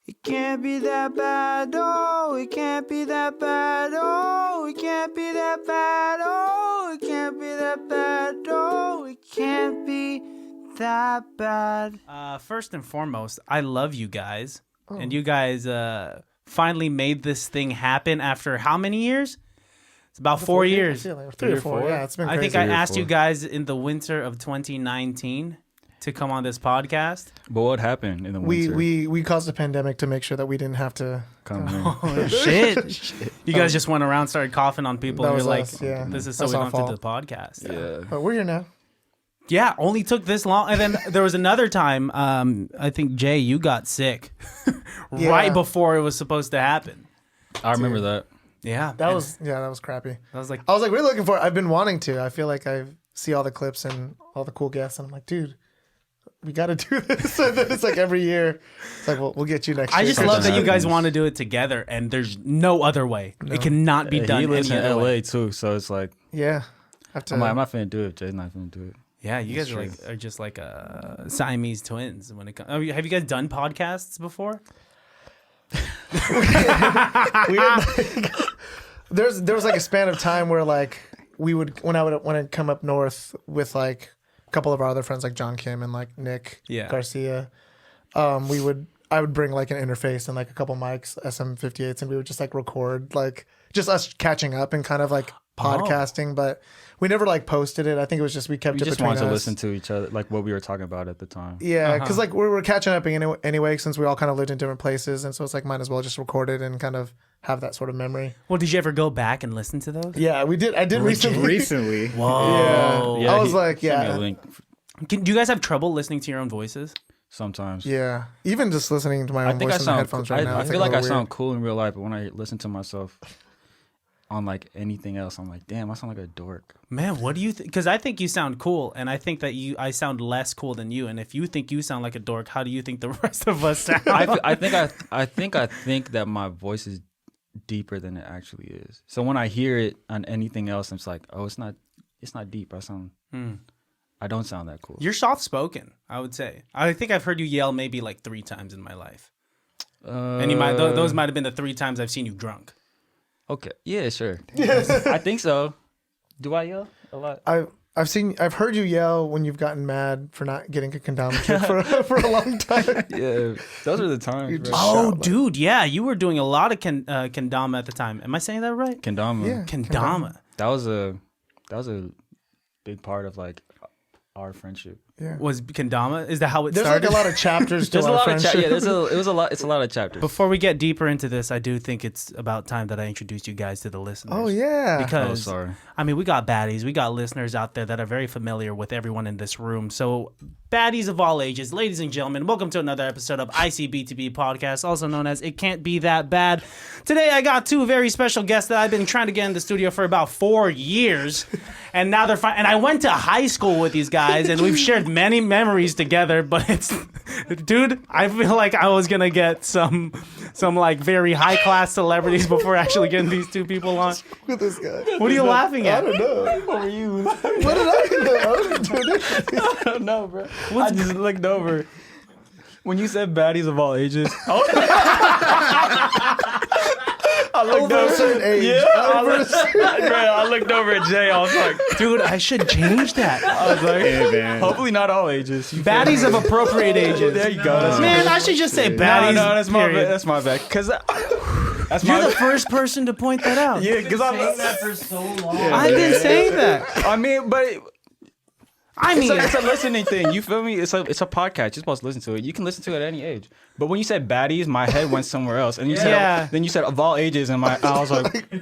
It can't be that bad, oh, it can't be that bad, oh, it can't be that bad, oh, it can't be that bad, oh, it can't be that bad. First and foremost, I love you guys. Oh. And you guys finally made this thing happen after how many years? It's about 4 years. Like 3 or 4. Yeah, it's been crazy. I think I asked you guys in the winter of 2019 to come on this podcast. But what happened in the winter? We caused a pandemic to make sure that we didn't have to come in. Oh, shit. You guys just went around, started coughing on people, and you're like, this is so we don't have to do the podcast. Yeah. But we're here now. Yeah, only took this long. And then there was another time, I think, Jay, you got sick right before it was supposed to happen. I remember that. Yeah. That was crappy. I was like, we're looking for it. I've been wanting to. I feel like I see all the clips and all the cool guests, and I'm like, dude, we got to do this. And then it's like every year. It's like, well, we'll get you next year. I just love that you guys want to do it together, and there's no other way. No. It cannot be done. He lives in LA way. too, so it's like, yeah. I'm not finna do it. Jay's not finna do it. Yeah, you guys are just like Siamese twins when it comes. Have you guys done podcasts before? There was like a span of time where like when I'd come up north with like a couple of our other friends like John Kim and like Nick Garcia, I would bring like an interface and like a couple mics, SM58s, and we would just like record like just us catching up and kind of like podcasting, but we never like posted it. I think it was just we kept it between us. We just wanted to listen to each other, like what we were talking about at the time. Yeah, because like we were catching up anyway since we all kind of lived in different places, and so it's like might as well just record it and kind of have that sort of memory. Well, did you ever go back and listen to those? Yeah, we did. I did recently. Whoa. Yeah, I was like, do you guys have trouble listening to your own voices? Sometimes. Yeah, even just listening to my own voice in the headphones right now. I feel like I sound cool in real life, but when I listen to myself on like anything else, I'm like, damn, I sound like a dork. Man, what do you think? Because I think you sound cool, and I think that I sound less cool than you. And if you think you sound like a dork, how do you think the rest of us sound? I think that my voice is deeper than it actually is. So when I hear it on anything else, I'm just like, oh, it's not deep. I don't sound that cool. You're soft spoken, I would say. I think I've heard you yell maybe like 3 times in my life, and those might have been the 3 times I've seen you drunk. Okay. Yeah, sure. Yes. I think so. Do I yell a lot? I've heard you yell when you've gotten mad for not getting a kendama kick for a long time. Yeah, those are the times. Oh, dude, yeah, you were doing a lot of kendama at the time. Am I saying that right? Kendama. Yeah, kendama. That was a big part of like our friendship. Yeah. Was kendama? Is that how it started? There's like a lot of chapters to our friendship. It's a lot of chapters. Before we get deeper into this, I do think it's about time that I introduce you guys to the listeners. Oh, yeah. Because, I mean, we got baddies. We got listeners out there that are very familiar with everyone in this room. So, baddies of all ages, ladies and gentlemen, welcome to another episode of ICB2B Podcast, also known as It Can't Be That Bad. Today, I got 2 very special guests that I've been trying to get in the studio for about 4 years. And now they're fine. And I went to high school with these guys, and we've shared many memories together, but dude, I feel like I was gonna get some like very high class celebrities before actually getting these 2 people on. Look at this guy. What are you laughing at? I don't know. What were you? What did I do? I don't know, bro. I just looked over when you said baddies of all ages. I looked over a certain age. Yeah, I looked over at Jay. I was like, dude, I should change that. I was like, hey, man. Hopefully not all ages. Baddies of appropriate ages. There you go. Man, I should just say baddies. No, that's my bad. That's my bad. Because you're the first person to point that out. Yeah, because I've been saying that for so long. I've been saying that. I mean, but it's a listening thing. You feel me? It's a podcast. You're supposed to listen to it. You can listen to it at any age. But when you said baddies, my head went somewhere else. And then you said of all ages, and I was like,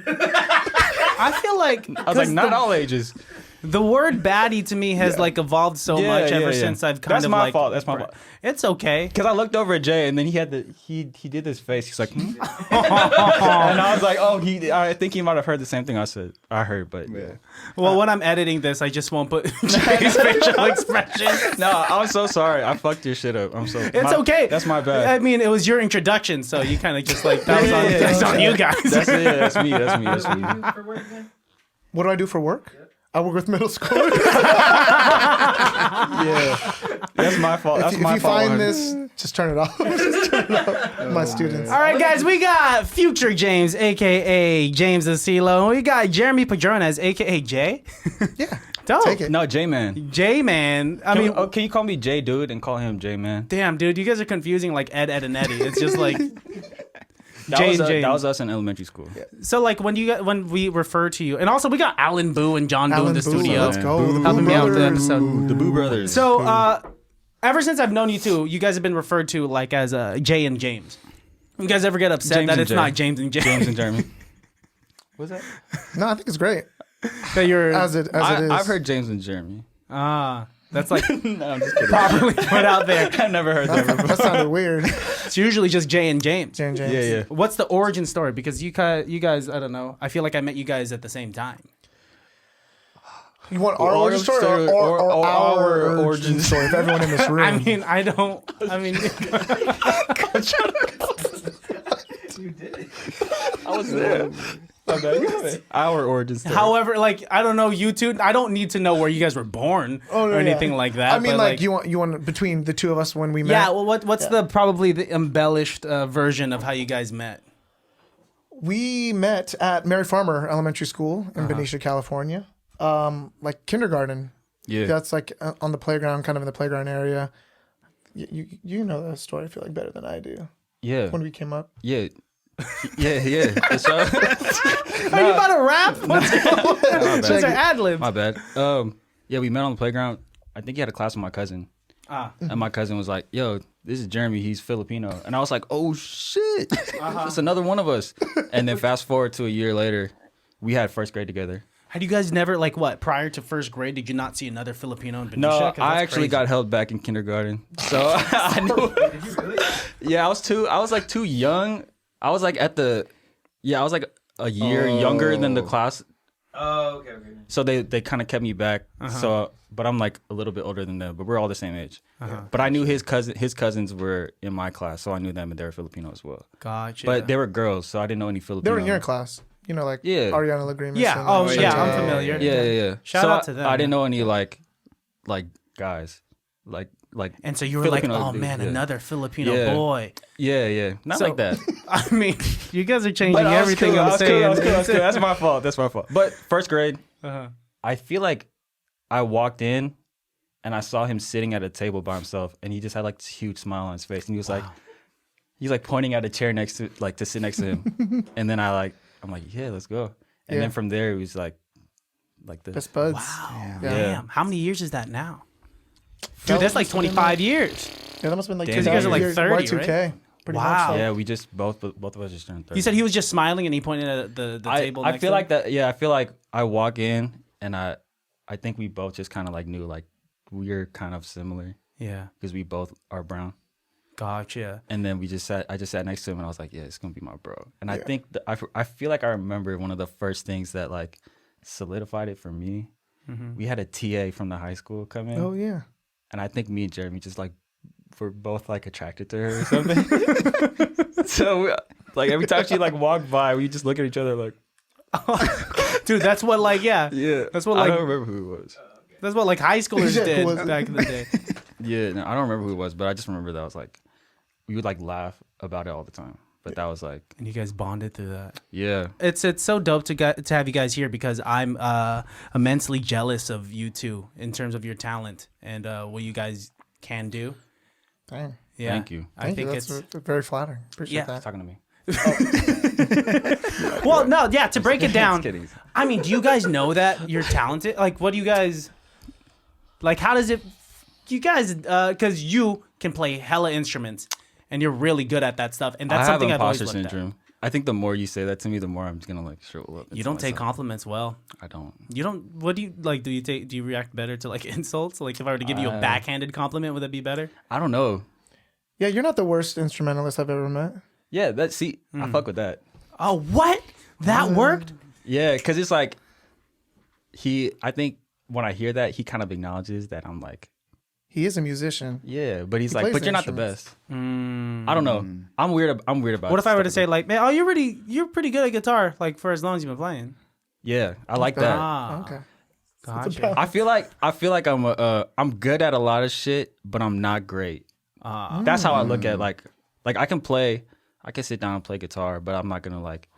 I feel like not all ages. The word baddie to me has like evolved so much ever since I've kind of like. That's my fault. It's okay. Because I looked over at Jay and then he did this face. He's like, and I was like, I think he might have heard the same thing I heard, but yeah. Well, when I'm editing this, I just won't put Jay's facial expression. No, I'm so sorry. I fucked your shit up. It's okay. That's my bad. I mean, it was your introduction, so you kind of just like, that's on you guys. That's me. What do I do for work? I work with middle school. Yeah, that's my fault. If you find this Just turn it off. Just turn it off. My students. All right, guys, we got future James, aka James and CeeLo, and we got Jeremy Padrones, aka Jay. Yeah. Dope. Take it. No, J-Man. J-Man. Can you call me J Dude and call him J-Man? Damn, dude, you guys are confusing like Ed, and Eddie. It's just like That was us in elementary school. Yeah. So like when we refer to you, and also we got Alan Boo and John Boo in the studio. Let's go. Helping me out with the episode. The Boo Brothers. So ever since I've known you two, you guys have been referred to like as Jay and James. You guys ever get upset James that and it's Jay. not James and James? James and Jeremy. What's that? No, I think it's great. That you're As it is. I've heard James and Jeremy. that's like No, I'm just kidding. properly put out there. I never heard that before. That sounded weird. It's usually just Jay and James. James. Yeah. What's the origin story? Because you guys, I don't know. I feel like I met you guys at the same time. You want our origin story or our origin story for everyone in this room? I mean, You did it. I was there. Our origin story. however, like I don't know you two. I don't need to know where you guys were born or anything like that. I mean, but, like you want between the two of us when we met. Yeah. Well, what's the probably the embellished version of how you guys met? We met at Mary Farmer Elementary School in Benicia, California. Like kindergarten. Yeah. That's like on the playground, kind of in the playground area. You know that story, I feel like, better than I do. Yeah. When we came up. Yeah. Yeah. So, Are you about to rap? What's What's our ad libs? my bad. Yeah, we met on the playground. I think he had a class with my cousin. And my cousin was like, yo, this is Jeremy. He's Filipino. And I was like, oh, shit. That's another one of us. And then fast forward to a year later, we had first grade together. Had you guys never prior to first grade? Did you not see another Filipino in Benicia? No, 'Cause I that's actually crazy. got held back in kindergarten. So I knew. Did you really? Yeah, I was like too young. I was like I was like a year younger than the class. Oh, okay. So they kind of kept me back. So, but I'm like a little bit older than them, but we're all the same age. But I knew his cousins were in my class, so I knew them and they were Filipino as well. Gotcha. But they were girls, so I didn't know any Filipino. They were in your class. You know, like Ariana Lagrimas. Yeah. And, Oh, like, yeah. Chantel. I'm familiar. Yeah. Shout out to them. I didn't know any like guys, like. And so you were Filipino like, oh dudes, man, yeah. another Filipino boy. Yeah. Not like that. I mean, you guys are changing everything I'm saying. I was cool. That's my fault. But first grade, I feel like I walked in and I saw him sitting at a table by himself, and he just had like this huge smile on his face, and he was like, he's like pointing at a chair next to to sit next to him, and then I'm like, yeah, let's go. And then from there, it was like this. Best buds. Wow. Yeah. Damn. How many years is that now? Dude, that's like 25 years. Yeah, that must have been like Damn, 2000 you guys are like years. 30, Y2K. Pretty Wow. much. Yeah, we just both of us just turned 30. You said he was just smiling and he pointed at the table. I next feel to like him? that. Yeah, I feel like I walk in and I think we both just kind of like knew like we're kind of similar. Yeah. Because we both are brown. Gotcha. And then I just sat next to him and I was like, yeah, it's gonna be my bro. And I think I feel like I remember one of the first things that like solidified it for me. We had a TA from the high school come in. Oh yeah. And I think me and Jeremy just like were both like attracted to her or something. So like every time she like walked by, we just look at each other like, dude, that's what yeah. That's what I like don't remember who it was. that's what like high schoolers Yeah, did who was it? back in the day. Yeah, no, I don't remember who it was, but I just remember that I was like, we would like laugh about it all the time. But that was like, And you guys bonded through that. yeah. It's so dope to have you guys here because I'm immensely jealous of you two in terms of your talent and what you guys can do. Dang. Yeah. Thank you. I think That's it's very flattering. Appreciate Yeah. that. Talking to me. well, no, yeah. To break it down, Just kidding. I mean, do you guys know that you're talented? Like, what do you guys like? How does it? You guys, because you can play hella instruments and you're really good at that stuff, and that's something I've always imposter looked at. syndrome. I think the more you say that to me, the more I'm just gonna like shrivel up. You don't take compliments well. I don't. You don't. What do you like? Do you react better to like insults? Like if I were to give you a backhanded compliment, would that be better? I don't know. Yeah, you're not the worst instrumentalist I've ever met. Yeah, I fuck with that. Oh, what? That worked? Yeah, because it's like I think when I hear that, he kind of acknowledges that I'm like, He is a musician. yeah, but he's He like, plays but you're not the instruments. best. I don't know. I'm weird about. What if I were to stuff say like, man, you're pretty good at guitar, like for as long as you've been playing. yeah, I like that. Okay. Gotcha. I feel like I'm good at a lot of shit, but I'm not great. That's how I look at like I can sit down and play guitar, but I'm not gonna like,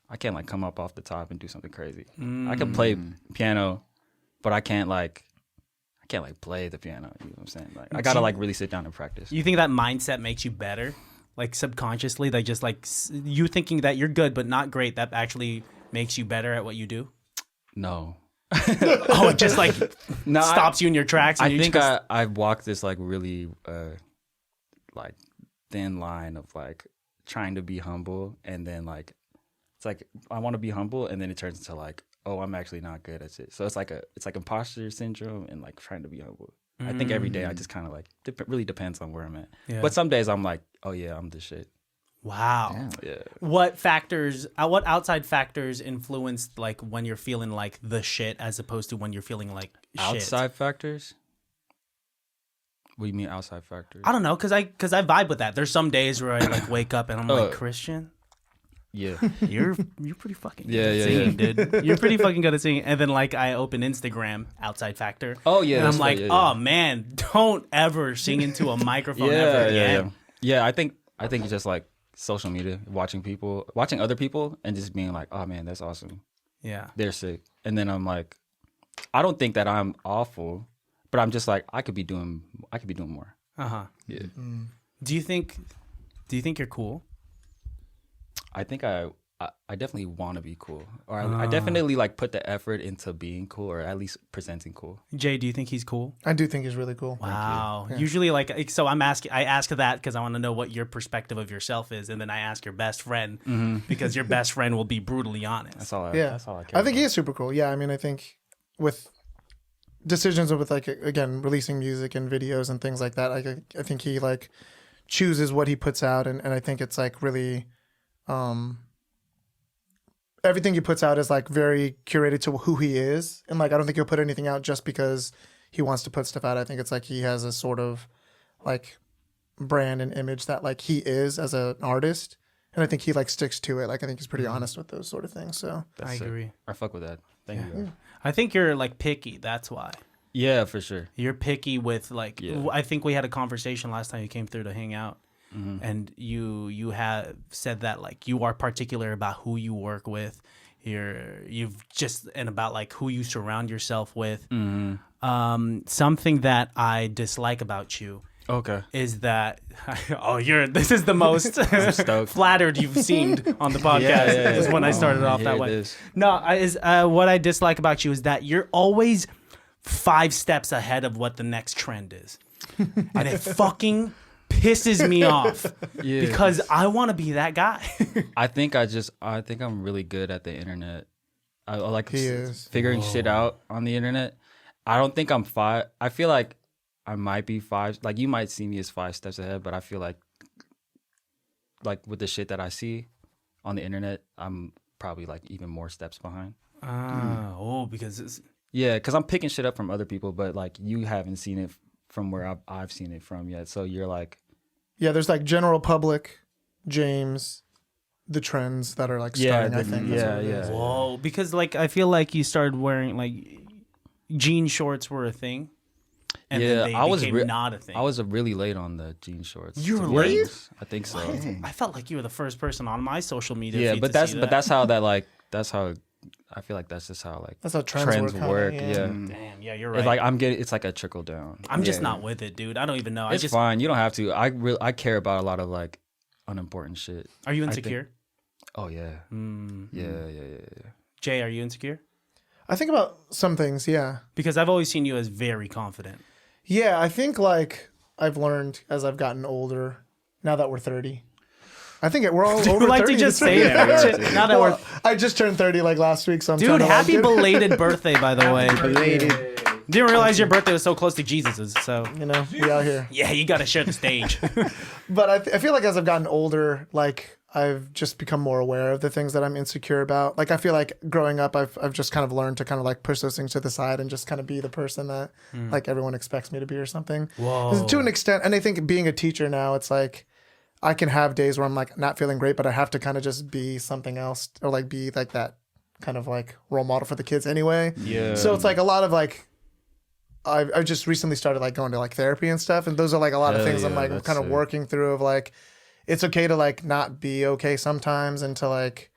I can't like come up off the top and do something crazy. I can play piano, but I can't play the piano. You know what I'm saying? Like I gotta like really sit down and practice. You think that mindset makes you better? Like subconsciously, like just like you thinking that you're good but not great, that actually makes you better at what you do? No. Oh, it just like stops you in your tracks. And I think I've walked this like really like thin line of like trying to be humble, and then like it's like I want to be humble, and then it turns into like, oh, I'm actually not good at it. So it's like imposter syndrome and like trying to be humble. I think every day I just kind of like really depends on where I'm at. Yeah. But some days I'm like, oh yeah, I'm the shit. Wow. Damn. Yeah. What outside factors influenced like when you're feeling like the shit as opposed to when you're feeling like shit? Outside factors? What do you mean outside factors? I don't know, cause I vibe with that. There's some days where I like wake up and I'm like, Christian, yeah, you're pretty fucking good at singing, dude. You're pretty fucking good at singing. And then like I open Instagram, outside factor. Oh yeah, and I'm like, oh man, don't ever sing into a microphone ever again. Yeah, I think it's just like social media, watching other people, and just being like, oh man, that's awesome. Yeah, they're sick. And then I'm like, I don't think that I'm awful, but I'm just like, I could be doing more. Yeah. Do you think you're cool? I think I definitely want to be cool, or I definitely like put the effort into being cool, or at least presenting cool. Jay, do you think he's cool? I do think he's really cool. Wow. Yeah. Usually, like, so I ask that because I want to know what your perspective of yourself is, and then I ask your best friend because your best friend will be brutally honest. That's all. That's all I care. I think he is super cool. Yeah, I mean, I think with decisions with like again releasing music and videos and things like that, I think he like chooses what he puts out, and I think it's like really. Everything he puts out is like very curated to who he is, and like I don't think he'll put anything out just because he wants to put stuff out. I think it's like he has a sort of like brand and image that like he is as an artist, and I think he like sticks to it. Like I think he's pretty honest with those sort of things. So I agree. I fuck with that. Thank you. Yeah. I think you're like picky. That's why. Yeah, for sure. You're picky with like. Yeah. I think we had a conversation last time you came through to hang out. And you have said that like you are particular about who you work with, and about like who you surround yourself with. Something that I dislike about you, is that this is the most flattered you've seemed on the podcast. Is when I started off that way. No, what I dislike about you is that you're always 5 steps ahead of what the next trend is, and it fucking pisses me off because I want to be that guy. I think I'm really good at the internet. I like figuring shit out on the internet. I don't think I'm 5. I feel like I might be 5. Like you might see me as 5 steps ahead, but I feel like with the shit that I see on the internet, I'm probably like even more steps behind. Because I'm picking shit up from other people, but like you haven't seen it from where I've seen it from yet. So you're like, there's like general public, James, the trends that are like starting. I think. Whoa, because like I feel like you started wearing like jean shorts were a thing, and then they became not a thing. I was really late on the jean shorts. You were late? I think so. I felt like you were the first person on my social media. Yeah, but that's how I feel like that's just how that's how trends work. Yeah. Damn. Yeah, you're right. It's like a trickle down. I'm just not with it, dude. I don't even know. It's fine. You don't have to. I care about a lot of like unimportant shit. Are you insecure? Oh yeah. Yeah. Jay, are you insecure? I think about some things. Yeah. Because I've always seen you as very confident. Yeah, I think like I've learned as I've gotten older. Now that we're 30. I think we're all over 30. Like to just say it. Now that I just turned 30 like last week, so I'm dude, happy belated birthday, by the way. Belated. Didn't realize your birthday was so close to Jesus's, so we out here. Yeah, you got to share the stage. But I feel like as I've gotten older, like I've just become more aware of the things that I'm insecure about. Like I feel like growing up, I've just kind of learned to kind of like push those things to the side and just kind of be the person that like everyone expects me to be or something. Whoa. To an extent, and I think being a teacher now, it's like I can have days where I'm like not feeling great, but I have to kind of just be something else or like be like that kind of like role model for the kids anyway. Yeah. So it's like a lot of like I've just recently started like going to like therapy and stuff, and those are like a lot of things I'm like kind of working through of like it's okay to like not be okay sometimes and to like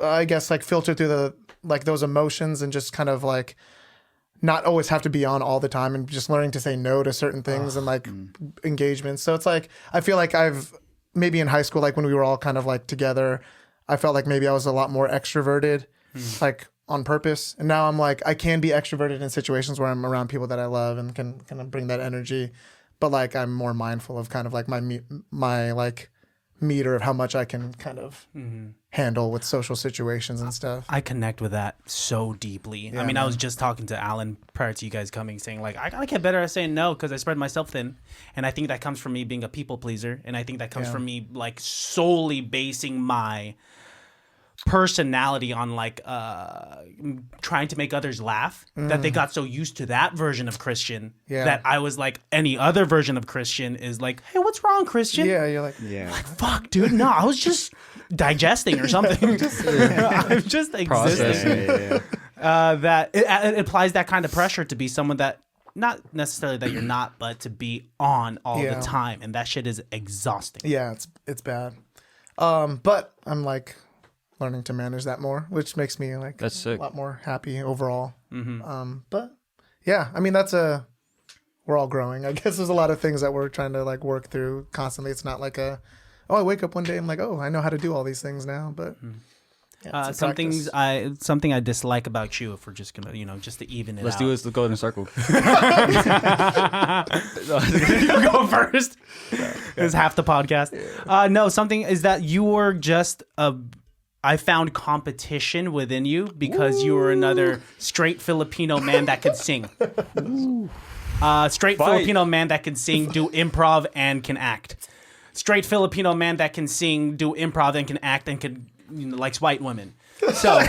I guess like filter through the like those emotions and just kind of like not always have to be on all the time and just learning to say no to certain things and like engagements. So it's like I feel like I've maybe in high school, like when we were all kind of like together, I felt like maybe I was a lot more extroverted, like on purpose. And now I'm like I can be extroverted in situations where I'm around people that I love and can kind of bring that energy. But like I'm more mindful of kind of like my like meter of how much I can kind of handle with social situations and stuff. I connect with that so deeply. I mean, I was just talking to Alan prior to you guys coming, saying like, I gotta get better at saying no because I spread myself thin. And I think that comes from me being a people pleaser. And I think that comes from me like solely basing my personality on like trying to make others laugh, that they got so used to that version of Christian that I was like any other version of Christian is like, hey, what's wrong, Christian? You're like fuck, dude, no, I was just digesting or something. I'm just existing. That it applies that kind of pressure to be someone that not necessarily that you're not, but to be on all the time, and that shit is exhausting. Yeah, it's bad. But I'm like learning to manage that more, which makes me like that's sick. A lot more happy overall. But yeah, I mean we're all growing. I guess there's a lot of things that we're trying to like work through constantly. It's not like I wake up one day and I'm like, oh, I know how to do all these things now. But something I dislike about you, if we're just gonna just to even it Let's out. do this. The golden circle. You go first. It's half the podcast. No, something is that you were just I found competition within you because you were another straight Filipino man that could sing. Straight Filipino man that can sing, do improv, and can act. Straight Filipino man that can sing, do improv, and can act, and can likes white women. So,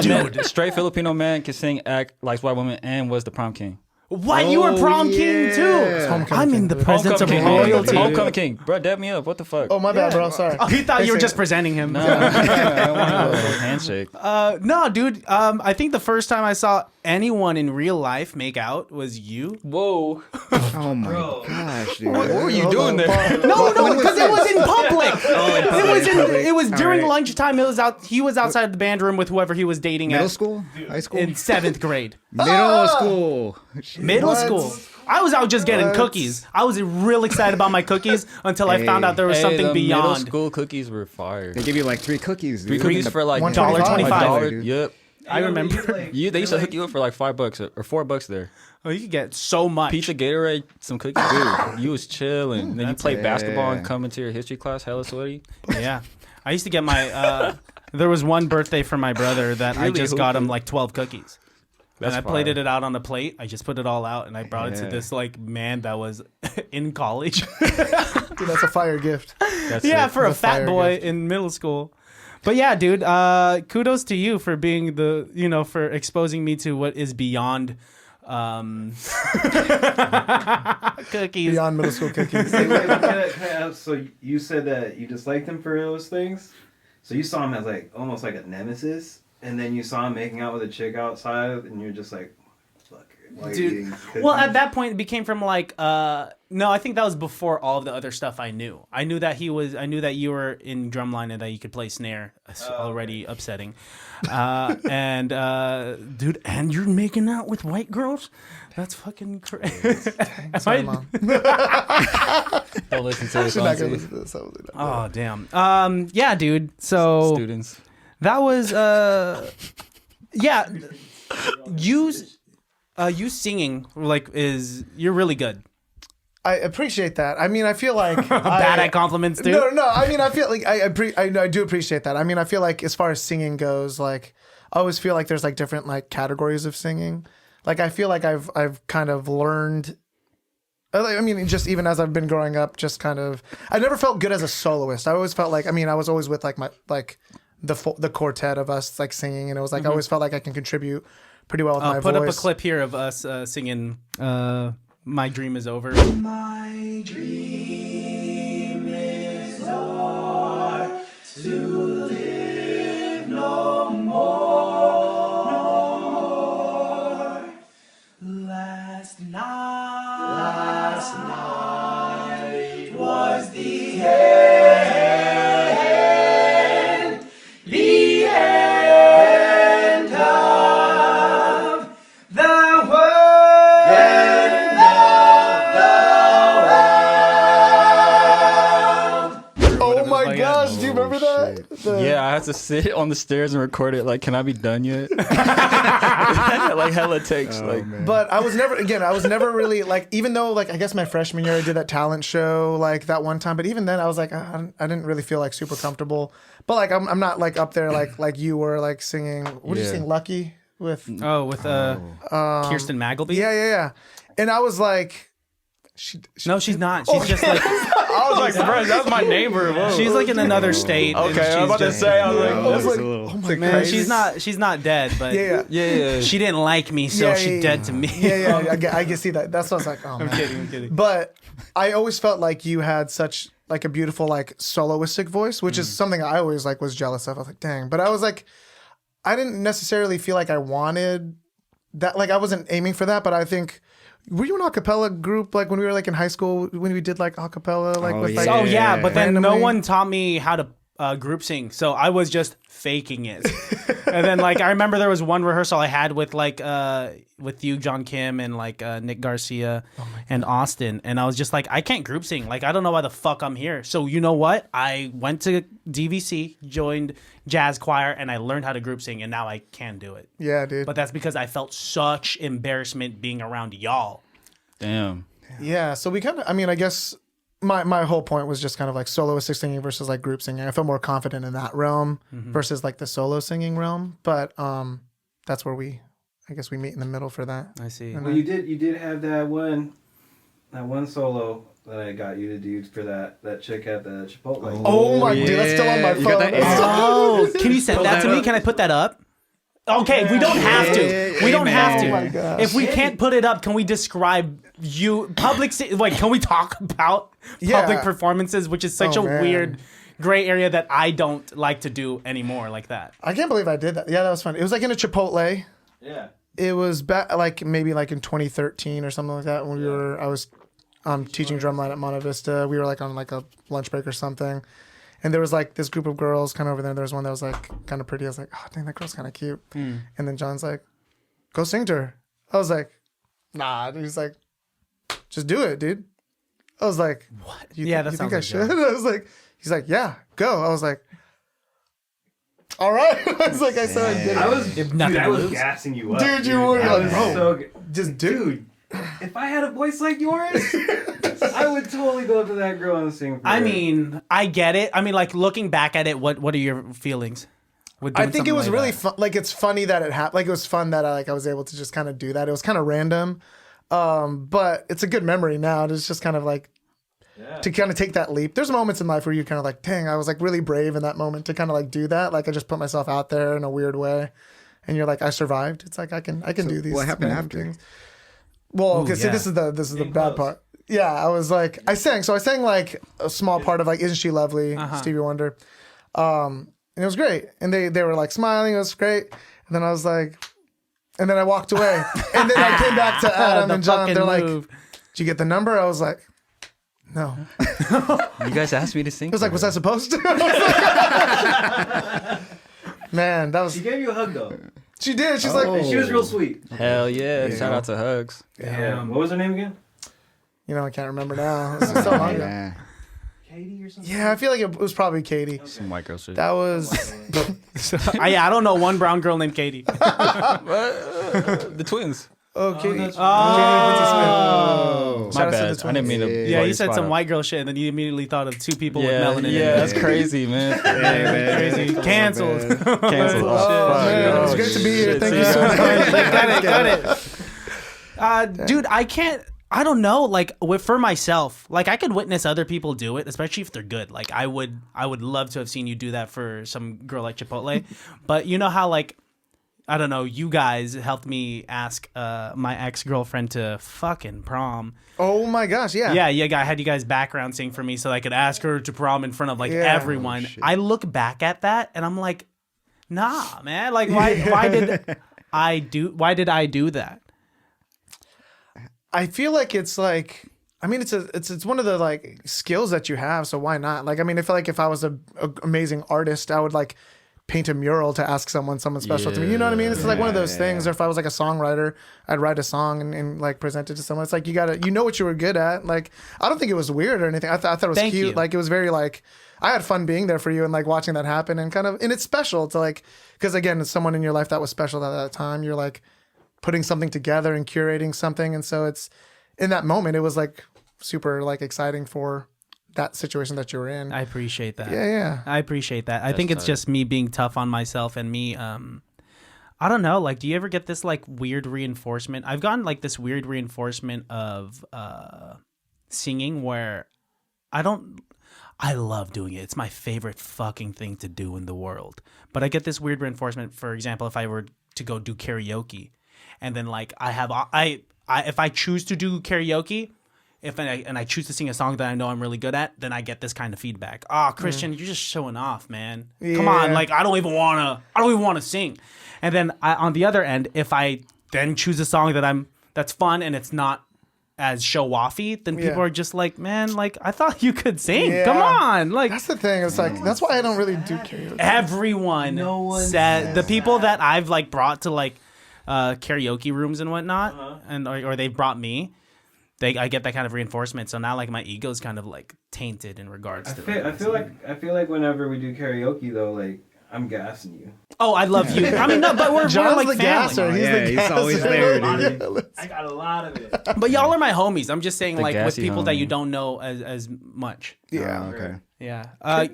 dude, straight Filipino man can sing, act, likes white women, and was the prom king. What? You were prom king too? I'm in the presence of royalty. Homecoming king. Bro, dab me up. What the fuck? Oh, my bad, bro. Sorry. Oh, he thought you were just presenting him. No, I want a little handshake. No, dude. I think the first time I saw anyone in real life make out was you. Whoa. Oh my gosh, dude. What were you doing there? No, because it was in public. It was during lunchtime. He was outside the band room with whoever he was dating Middle school? High school? in 7th grade. Middle school. Middle school. I was out just getting cookies. I was real excited about my cookies until I found out there was something the beyond. Middle school cookies were fire. They give you like 3 cookies, dude. 3 cookies for like $1.25. Yep. I remember. They used to hook you up for like $5 or $4 there. Oh, you could get so much. Pizza, Gatorade, some cookies. Dude, you was chilling. Then you played basketball and come into your history class hella sweaty. Yeah. I used to get my... there was one birthday for my brother that I just got him like 12 cookies. And I plated it out on the plate. I just put it all out and I brought it to this like man that was in college. Dude, that's a fire gift. For a fat boy in middle school. But yeah, dude, kudos to you for being for exposing me to what is beyond cookies. Beyond middle school cookies. Can I ask, so you said that you disliked him for those things? So you saw him as like almost like a nemesis? And then you saw him making out with a chick outside, and you're just like, fuck. Dude, well, at that point, it became from like, no, I think that was before all of the other stuff I knew. I knew that you were in drumline and that you could play snare. It's already upsetting. And, dude, and you're making out with white girls? That's fucking crazy. Sorry, Mom. Don't listen to this. She's not gonna listen to this. Oh, damn. Yeah, dude. So Students. that was, yeah. You singing you're really good. I appreciate that. I mean, I feel like bad at compliments, dude. No. I mean, I feel like I do appreciate that. I mean, I feel like as far as singing goes, like I always feel like there's like different like categories of singing. Like I feel like I've kind of learned. I mean, just even as I've been growing up, just kind of, I never felt good as a soloist. I always felt like, I mean, I was always with like the quartet of us like singing, and it was like I always felt like I can contribute pretty well with my voice. Put up a clip here of us singing My Dream Is Over. My dream is o'er, to live no more. my gosh, do you remember that? Yeah, I had to sit on the stairs and record it. Like, can I be done yet? Like hella takes. But I was never really like, even though like I guess my freshman year I did that talent show like that one time. But even then I was like I didn't really feel like super comfortable. But like I'm not like up there like you were like singing. What did you sing? Lucky with Kirsten Magleby. Yeah. And I was like. No, she's not. She's just like. I was like, bro, that's my neighbor. Whoa. She's like in another state. Okay, I was about to say, I was like, oh my man, she's not dead, but yeah. she didn't like me, so she's dead to me. I can see that. That's what I was like. Oh, man. I'm kidding. But I always felt like you had such like a beautiful like soloistic voice, which is something I always like was jealous of. I was like, dang. But I was like, I didn't necessarily feel like I wanted that. Like I wasn't aiming for that, but I think. Were you an acapella group like when we were like in high school when we did like acapella like with like but then no one taught me how to group sing, so I was just faking it. And then like I remember there was one rehearsal I had with like with you, John Kim, and like Nick Garcia and Austin, and I was just like, I can't group sing, like I don't know why the fuck I'm here. So you know what, I went to DVC, joined jazz choir, and I learned how to group sing, and now I can do it. Yeah, dude. But that's because I felt such embarrassment being around y'all. Damn. Yeah, so we kind of, I mean, I guess my whole point was just kind of like soloistic singing versus like group singing. I felt more confident in that realm versus like the solo singing realm. But that's where I guess we meet in the middle for that. I see. Well, you did have that one solo that I got you to do for that chick at the Chipotle. Oh my dude, that's still on my You got phone. that? Oh, can you send that to me? Can I put that up? Okay, we don't have to. We don't have to. Oh my gosh. If we can't put it up, can we describe you public? Wait, can we talk about public performances, which is such a weird gray area that I don't like to do anymore, like that. I can't believe I did that. Yeah, that was fun. It was like in a Chipotle. Yeah. It was like maybe like in 2013 or something like that when I was teaching drumline at Monte Vista. We were like on like a lunch break or something. And there was like this group of girls kind of over there. There was one that was like kind of pretty. I was like, oh, dang, that girl's kind of cute. And then John's like, go sing to her. I was like, nah. And he's like, just do it, dude. I was like, what? You think I should? I was like, he's like, yeah, go. I was like, all right. I was like, I said I did it. I was gassing you up. Dude, you were like, bro, so just dude. If I had a voice like yours, I would totally go up to that girl and sing for her. I mean, I get it. I mean, like, looking back at it, what are your feelings? I think it was like really fun. Like, it's funny that it happened. Like, it was fun that I was able to just kind of do that. It was kind of random. But it's a good memory now. It's just kind of like, to kind of take that leap. There's moments in life where you're kind of like, dang, I was like really brave in that moment to kind of like do that. Like, I just put myself out there in a weird way. And you're like, I survived. It's like, I can do these. What happened after? Things. Well, okay, see, this is the bad part. Yeah, I was like, I sang like a small part of like Isn't She Lovely, Stevie Wonder. And it was great. And they were like smiling, it was great. And then I was like, and then I walked away. And then I came back to Adam and John. They're like, did you get the number? I was like, no. You guys asked me to sing. I was like, was I supposed to? Man, that was. She gave you a hug though. She did. She's like, she was real sweet. Hell yeah! Shout out to Hugs. Yeah. What was her name again? You know, I can't remember now. This is so long ago. Katie or something. Yeah, I feel like it was probably Katie. Some white girl shit. That was. I don't know one brown girl named Katie. The twins. Oh, Katie. My Katie and bad. Quincy I didn't mean to. Yeah, you said some white girl shit, and then you immediately thought of two people with melanin. Yeah, that's crazy, man. Crazy. Canceled. Canceled. Oh, man, it was great to be here. Thank you so much. Got it. Dude, I don't know. Like, for myself, like, I could witness other people do it, especially if they're good. Like, I would love to have seen you do that for some girl like Chipotle. But you know how, like, I don't know, you guys helped me ask my ex-girlfriend to fucking prom. Oh my gosh, yeah. Yeah, I had you guys background sing for me so I could ask her to prom in front of like everyone. I look back at that and I'm like, nah, man. Like, why did I do that? I feel like it's like, I mean, it's one of the like skills that you have. So why not? Like, I mean, I feel like if I was an amazing artist, I would like paint a mural to ask someone special to me. You know what I mean? It's like one of those things. Or if I was like a songwriter, I'd write a song and like present it to someone. It's like you know what you were good at. Like I don't think it was weird or anything. I thought it was cute. You. Like it was very like I had fun being there for you and like watching that happen and it's special to like because again, it's someone in your life that was special at that time. You're like putting something together and curating something, and so it's in that moment it was like super like exciting for that situation that you were in. I appreciate that. Yeah. I appreciate that. I think it's just me being tough on myself and me, I don't know, like, do you ever get this, like, weird reinforcement? I've gotten, like, this weird reinforcement of singing where I love doing it. It's my favorite fucking thing to do in the world. But I get this weird reinforcement, for example, if I were to go do karaoke. And then, like, if I choose to do karaoke, and I choose to sing a song that I know I'm really good at, then I get this kind of feedback. Christian, you're just showing off, man. Yeah. Come on, like I don't even want to sing. And then on the other end, if I then choose a song that's fun and it's not as show offy, then people are just like, man, like I thought you could sing. Yeah. Come on, like that's the thing. It's like that's why I don't really do karaoke. Everyone said the people that I've like brought to like karaoke rooms and whatnot, and or they've brought me. I get that kind of reinforcement, so now like my ego's kind of like tainted in regards to. I feel like whenever we do karaoke though, like I'm gassing you. Oh, I love you. I mean, no, but we're like the family. Gasser. He's always there, dude. I got a lot of it. But y'all are my homies. I'm just saying, The like with people homie. that you don't know as much. Yeah. Okay. Yeah.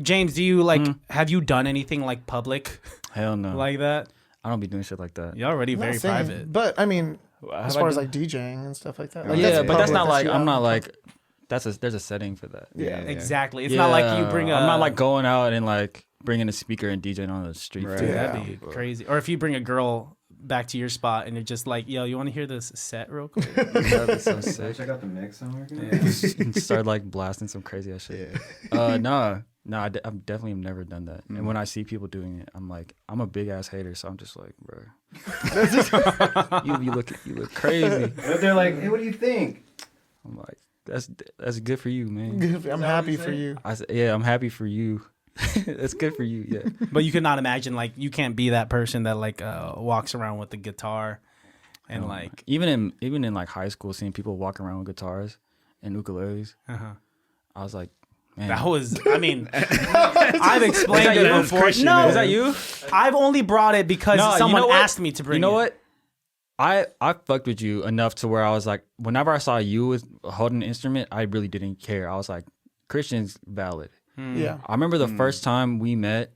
James, do you like have you done anything like public? Hell no. Like that? I don't be doing shit like that. You're already very private. But I mean, as far as like DJing and stuff like that. Like, that's not public, like that's I'm not like there's a setting for that. Yeah. Exactly. It's not like you bring I'm not like going out and like bringing a speaker and DJing on the street. Right. Dude, that'd be crazy. Or if you bring a girl back to your spot and you're just like, yo, you want to hear this set real quick? That'd be so sick. Check out the mix I'm working on. Start like blasting some crazy ass shit. No, I've definitely never done that. And when I see people doing it, I'm like, I'm a big ass hater, so I'm just like, bro, you look crazy. But they're like, hey, what do you think? I'm like, that's good for you, man. I'm happy for you. I said, yeah, I'm happy for you. That's good for you, yeah. But you could not imagine, like, you can't be that person that like walks around with the guitar and like even in like high school, seeing people walk around with guitars and ukuleles, I was like, man, that was. I mean, I've explained it before. Christian, no, is that you? I've only brought it because someone asked me to bring it. You know what? I fucked with you enough to where I was like, whenever I saw you holding an instrument, I really didn't care. I was like, Christian's valid. Yeah. I remember the first time we met,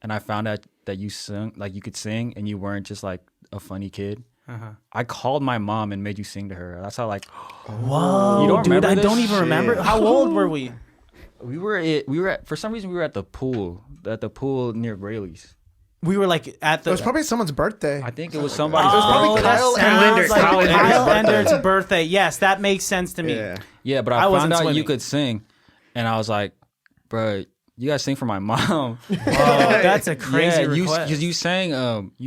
and I found out that you sing, like you could sing, and you weren't just like a funny kid. I called my mom and made you sing to her. That's how like. Whoa, you don't dude! I this? don't even remember. How old were we? We were at for some reason we were at the pool near Rayleigh's. We were like at the. It was probably someone's birthday. I think it was somebody's. It was probably Kyle Kyle Ender's birthday. Yes, that makes sense to me. Yeah, but I found out you could sing, and I was like, bro, you gotta sing for my mom. Whoa, that's a crazy request. Because you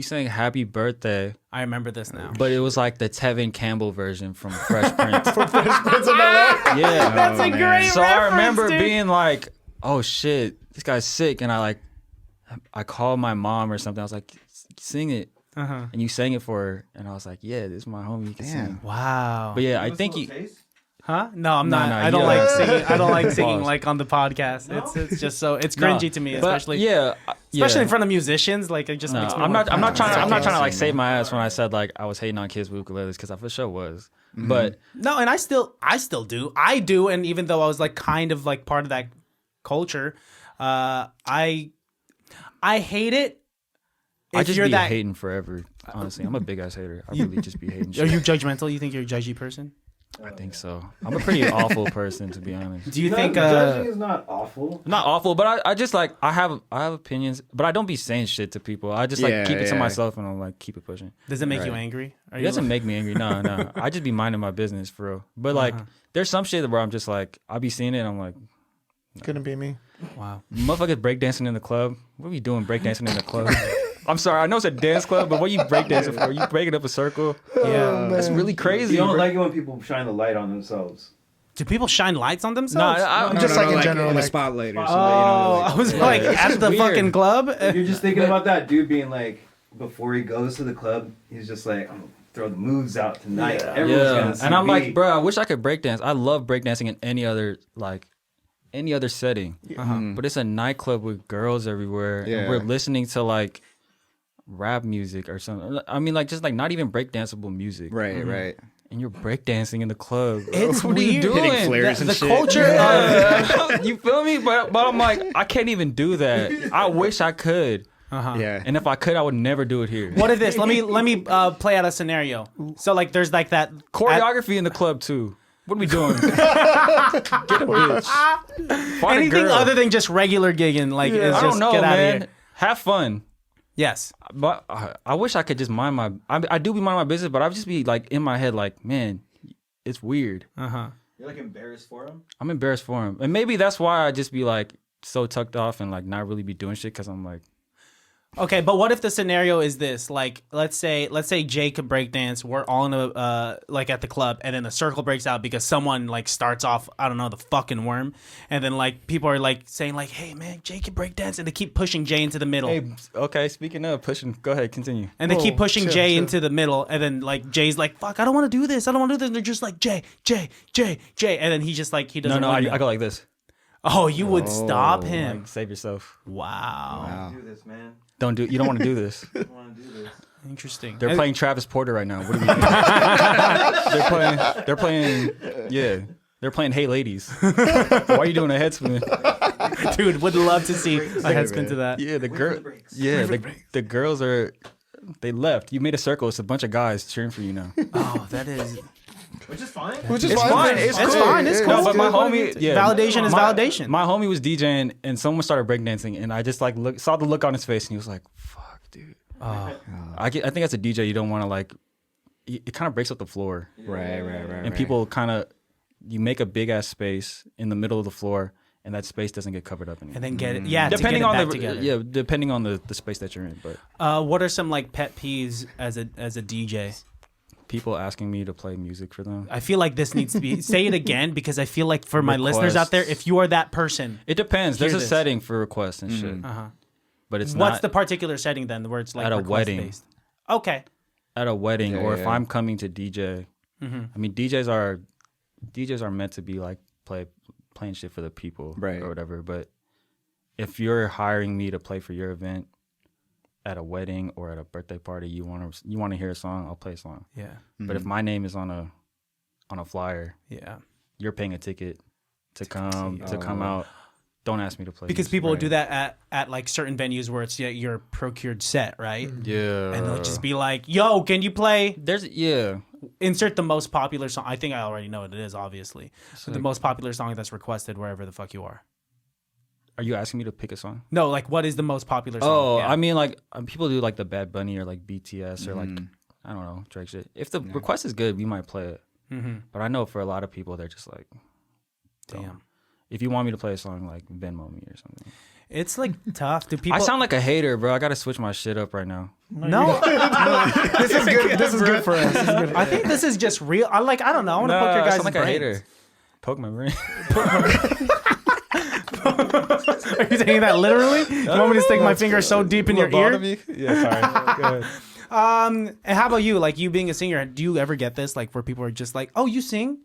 sang Happy Birthday. I remember this now. But it was like the Tevin Campbell version from Fresh Prince. From Fresh Prince of Bel-Air? Yeah. That's a great So reference, I remember dude. being like, oh shit, this guy's sick. And I called my mom or something. I was like, sing it. And you sang it for her. And I was like, yeah, this is my homie. You can sing. Wow. But yeah, I think you... Huh? No, I'm not. No, I don't like singing. I don't like singing Pause. like on the podcast. No? It's just so it's cringy to me, especially especially in front of musicians. Like it just makes me. I'm not trying to like save my ass when I said like I was hating on kids with ukuleles because I for sure was. But no, and I still do. I do, and even though I was like kind of like part of that culture, I hate it. I just be hating forever. Honestly, I'm a big ass hater. I really just be hating. Are you judgmental? You think you're a judgy person? I think so. I'm a pretty awful person, to be honest. Do you think judging is not awful? Not awful, but I just like I have opinions, but I don't be saying shit to people. I just like keep it to myself and I'm like keep it pushing. Does it make you angry? It doesn't make me angry. No. I just be minding my business for real. But like there's some shit where I'm just like I'll be seeing it and I'm like Couldn't be me. Wow. Motherfuckers breakdancing in the club. What are you doing breakdancing in the club? I'm sorry, I know it's a dance club, but what are you breakdancing for? You breaking up a circle? Yeah. That's really crazy. You don't like it when people shine the light on themselves. Do people shine lights on themselves? I'm just like in general, in a like spotlight or something. I was like at the fucking club. You're just thinking about that dude being like, before he goes to the club, he's just like, I'm gonna throw the moves out tonight. Everyone's gonna see and I'm me. like, bro, I wish I could breakdance. I love breakdancing in any other setting. But it's a nightclub with girls everywhere. Yeah. And we're listening to like rap music or something. I mean, like just like not even breakdanceable music. Right. And you're breakdancing in the club. It's what are you weird. doing? Hitting flares and the shit. culture. You feel me? But I'm like, I can't even do that. I wish I could. Yeah. And if I could, I would never do it here. What is this? Let me play out a scenario. So like, there's like that Choreography in the club too. What are we doing? Get a bitch. Find a anything girl. other than just regular gigging. Like, it's I just don't know, get out of man. here. Have fun. Yes. But I wish I could just mind my. I do be minding my business, but I would just be like in my head, like, man, it's weird. You're like embarrassed for him? I'm embarrassed for him, and maybe that's why I just be like so tucked off and like not really be doing shit because I'm like. Okay, but what if the scenario is this? Like, let's say Jay could break dance. We're all in a like at the club, and then the circle breaks out because someone like starts off, I don't know, the fucking worm, and then like people are like saying like, "Hey man, Jay can break dance," and they keep pushing Jay into the middle. Hey, okay. Speaking of pushing, go ahead, continue. And they keep pushing Jay chill. into the middle, and then like Jay's like, "Fuck, I don't want to do this. I don't want to do this." And they're just like, "Jay," and then he just like he doesn't. No, want to. I go like this. Oh, you would stop him? Like, save yourself. Wow. Do this, man. You don't want to do this. I don't want to do this. Interesting. They're playing Travis Porter right now. What do we do? They're playing. Yeah, they're playing Hey Ladies. Why are you doing a head spin? Dude, would love to see a head spin to that. Yeah, the girls are. They left. You made a circle. It's a bunch of guys cheering for you now. Oh, that is. Which is fine. Which is It's fine. It's It's cool. fine. It's cool. No, but my homie, Validation is validation. My homie was DJing and someone started breakdancing, and I just like saw the look on his face, and he was like, "Fuck, dude." I think as a DJ, you don't want to like. It kind of breaks up the floor, Right. and people kind of you make a big ass space in the middle of the floor, and that space doesn't get covered up anymore. And then get it, yeah. Depending to get it on back together. depending on the space that you're in, but What are some like pet peeves as a DJ? people asking me to play music for them. I feel like this needs to be say it again because I feel like for my listeners out there, if you are that person, It depends. There's a this. setting for requests and shit, but it's what's not the particular setting then? Where it's like At a request wedding. based? Okay. at a wedding or if yeah. I'm coming to DJ. I mean, DJs are meant to be like playing shit for the people, Right. or whatever. But if you're hiring me to play for your event at a wedding or at a birthday party, you want to hear a song, I'll play a song. Yeah. But if my name is on a flyer, Yeah. you're paying a ticket to come out. Don't ask me to play Because music. people will do that at like certain venues where it's your procured set, right? Yeah. And they'll just be like, "Yo, can you play?" Yeah. Insert the most popular song. I think I already know what it is, obviously. But the most popular song that's requested wherever the fuck you are. Are you asking me to pick a song? No, like what is the most popular song? Oh, Yeah. I mean, like people do like the Bad Bunny or like BTS or like I don't know, Drake shit. If the request is good, we might play it. But I know for a lot of people, they're just like, Damn. If you want me to play a song, like Venmo me or something. It's like tough. Do people? I sound like a hater, bro. I gotta switch my shit up right now. No, This is good. This is good for us. This is good for I think this is just real. I don't know. I want to poke your I guys' sound like brains. a hater. Poke my brain. Are you saying that literally? You want me to stick my finger so deep in your ear? Yeah, sorry. Go ahead. And how about you? Like you being a singer, do you ever get this? Like where people are just like, "Oh, you sing?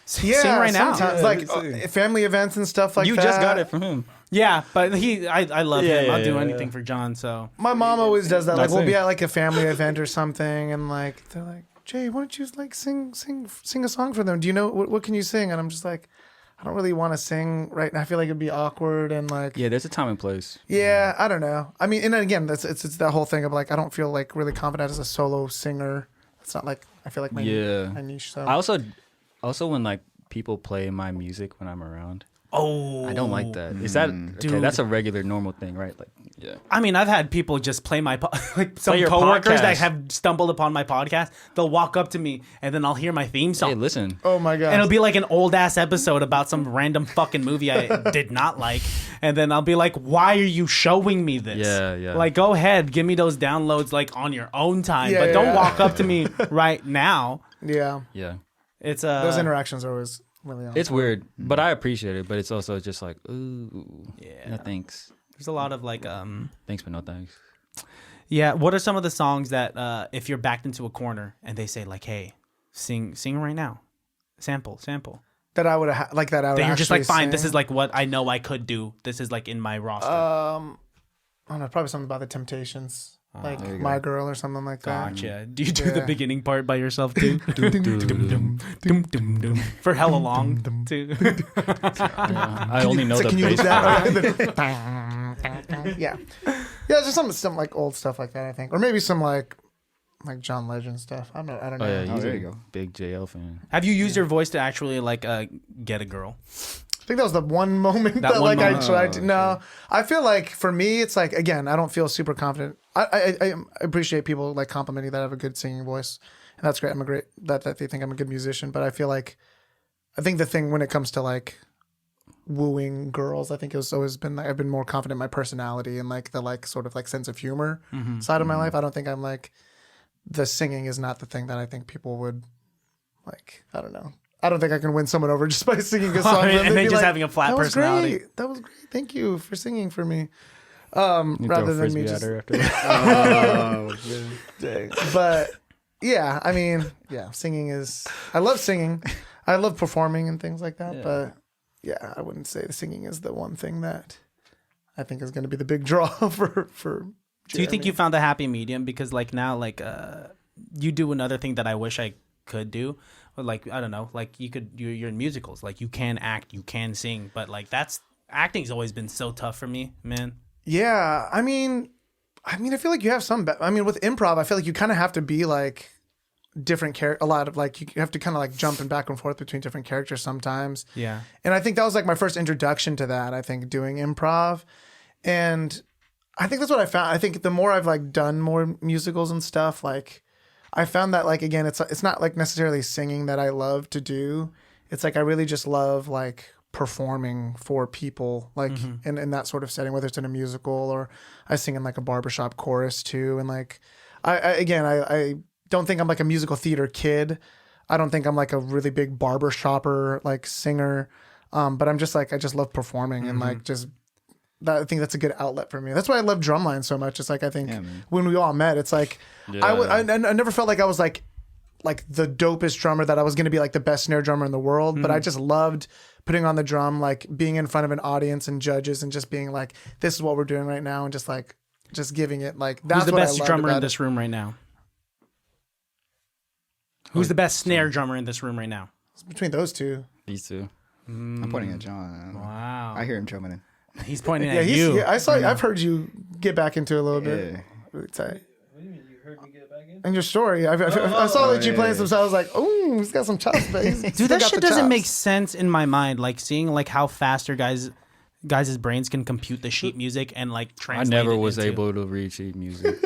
Sing right now." sometimes, like family events and stuff like You that. just got it from him. Yeah, but I love Yeah, him. I'll yeah, do yeah, anything for John. So My mom always does that. Like That's we'll it. be at like a family event or something, and like they're like, "Jay, why don't you like sing a song for them? Do you know what can you sing?" And I'm just like, I don't really want to sing right now. I feel like it'd be awkward and like Yeah, there's a time and place. yeah, I don't know. I mean, and again, it's that whole thing of like I don't feel like really confident as a solo singer. It's not like I feel like my niche. So I also when like people play my music when I'm around. oh, I don't like that. Is that okay? Dude. That's a regular normal thing, right? Like, yeah. I mean, I've had people just play my like some Play your coworkers that podcast. have stumbled upon my podcast. They'll walk up to me and then I'll hear my theme song. Hey, listen. oh my god, And it'll be like an old ass episode about some random fucking movie I did not like. And then I'll be like, why are you showing me this? Yeah, yeah. Like, go ahead, give me those downloads like on your own time. Yeah, but don't yeah. walk up to me right now. yeah. Yeah. It's Those interactions are always really on It's point. weird, but I appreciate it. But it's also just like, ooh, Yeah. no thanks. There's a lot of like Thanks, but no thanks. Yeah, what are some of the songs that if you're backed into a corner and they say like, "Hey, sing right now, sample," that I would have like that I would. then you're just like, actually "Fine, this sing. is like what I know I could do. This is like in my roster." I don't know, probably something about the Temptations, like there you My go. Girl or something like that. Gotcha. Do you do the Yeah. beginning part by yourself too? For hella long too. I only know the Can you do bass part. that? Yeah, just some like old stuff like that. I think, or maybe some like John Legend stuff. I don't know. Oh yeah, Oh, he's there a you go. big JL fan. Have you used your voice to actually like get a girl? I think that was the one moment that, one like I moment. tried to. No, I feel like for me, it's like again, I don't feel super confident. I appreciate people like complimenting that I have a good singing voice, and that's great. That they think I'm a good musician, but I feel like I think the thing when it comes to like wooing girls, I think it's always been like I've been more confident in my personality and like the like sort of like sense of humor side of my life. I don't think I'm like the singing is not the thing that I think people would like. I don't know. I don't think I can win someone over just by singing a song. And They'd then be just having a flat "That was personality." great. That was great. Thank you for singing for me. You Rather throw than frisbee me at just. her after that. Dang. But yeah, I mean, yeah, singing is. I love singing. I love performing and things like that. Yeah. But yeah, I wouldn't say the singing is the one thing that I think is going to be the big draw for. Do you think you found a happy medium? Because like now, like you do another thing that I wish I could do. Or like I don't know, like you're in musicals, like you can act, you can sing, but like acting's always been so tough for me, man. Yeah, I mean, I feel like you have some. I mean, with improv, I feel like you kind of have to be like different character. A lot of like you have to kind of like jump and back and forth between different characters sometimes. Yeah. And I think that was like my first introduction to that. I think doing improv, and I think that's what I found. I think the more I've like done more musicals and stuff, like I found that like again, it's not like necessarily singing that I love to do. It's like I really just love like performing for people, like in that sort of setting, whether it's in a musical or I sing in like a barbershop chorus too. And like I don't think I'm like a musical theater kid. I don't think I'm like a really big barbershopper like singer. But I'm just like I just love performing and like just I think that's a good outlet for me. That's why I love drumline so much. It's like I think when we all met, it's like I never felt like I was like the dopest drummer, that I was going to be like the best snare drummer in the world, but I just loved putting on the drum, like being in front of an audience and judges and just being like, this is what we're doing right now, and just giving it like that's Who's the what best I loved drummer about in this room right now? Who's the best snare drummer in this room right now? It's between those two. These two. I'm pointing at John. Wow. I hear him drumming in. He's pointing Yeah, at you. I've heard you get back into it a little bit. Yeah. It's like, What do you mean? You heard me get back in? and your story, I saw that you playing yeah. some. So I was like, oh, he's got some chops. But Dude, that shit doesn't make sense in my mind. Like seeing like how faster guys' brains can compute the sheet music and like I translate. never it was into- able to read sheet music.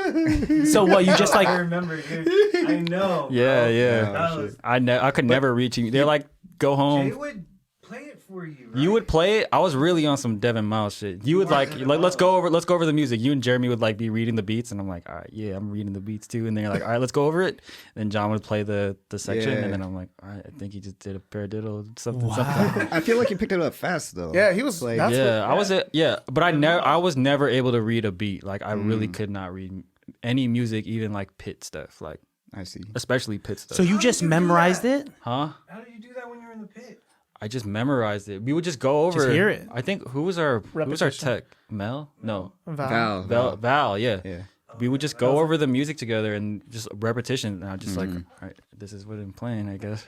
So what? You just like I remember, dude. I know. Yeah, bro. yeah. That was, I could never read sheet. They're like, go Jay home. would play it for you. Right? You would play it. I was really on some Devin Miles shit. You would like let's go over the music. You and Jeremy would like be reading the beats, and I'm like, all right, yeah, I'm reading the beats too. And they're like, all right, let's go over it. Then John would play the section, Yeah. and then I'm like, all right, I think he just did a paradiddle, something. I feel like you picked it up fast though. Yeah, he was. Like, That's Yeah, I was but I was never able to read a beat. Like I really could not read any music, even like pit stuff, like I see. especially pit stuff. so you just memorized it? Huh? How did you do that when you were in the pit? I just memorized it. We would just go over. Just hear it. I think who was our Repetition. tech? Mel? No, Val. Val. Yeah. Yeah. We would just go over the music together and just repetition. And I just like, all right, this is what I'm playing, I guess.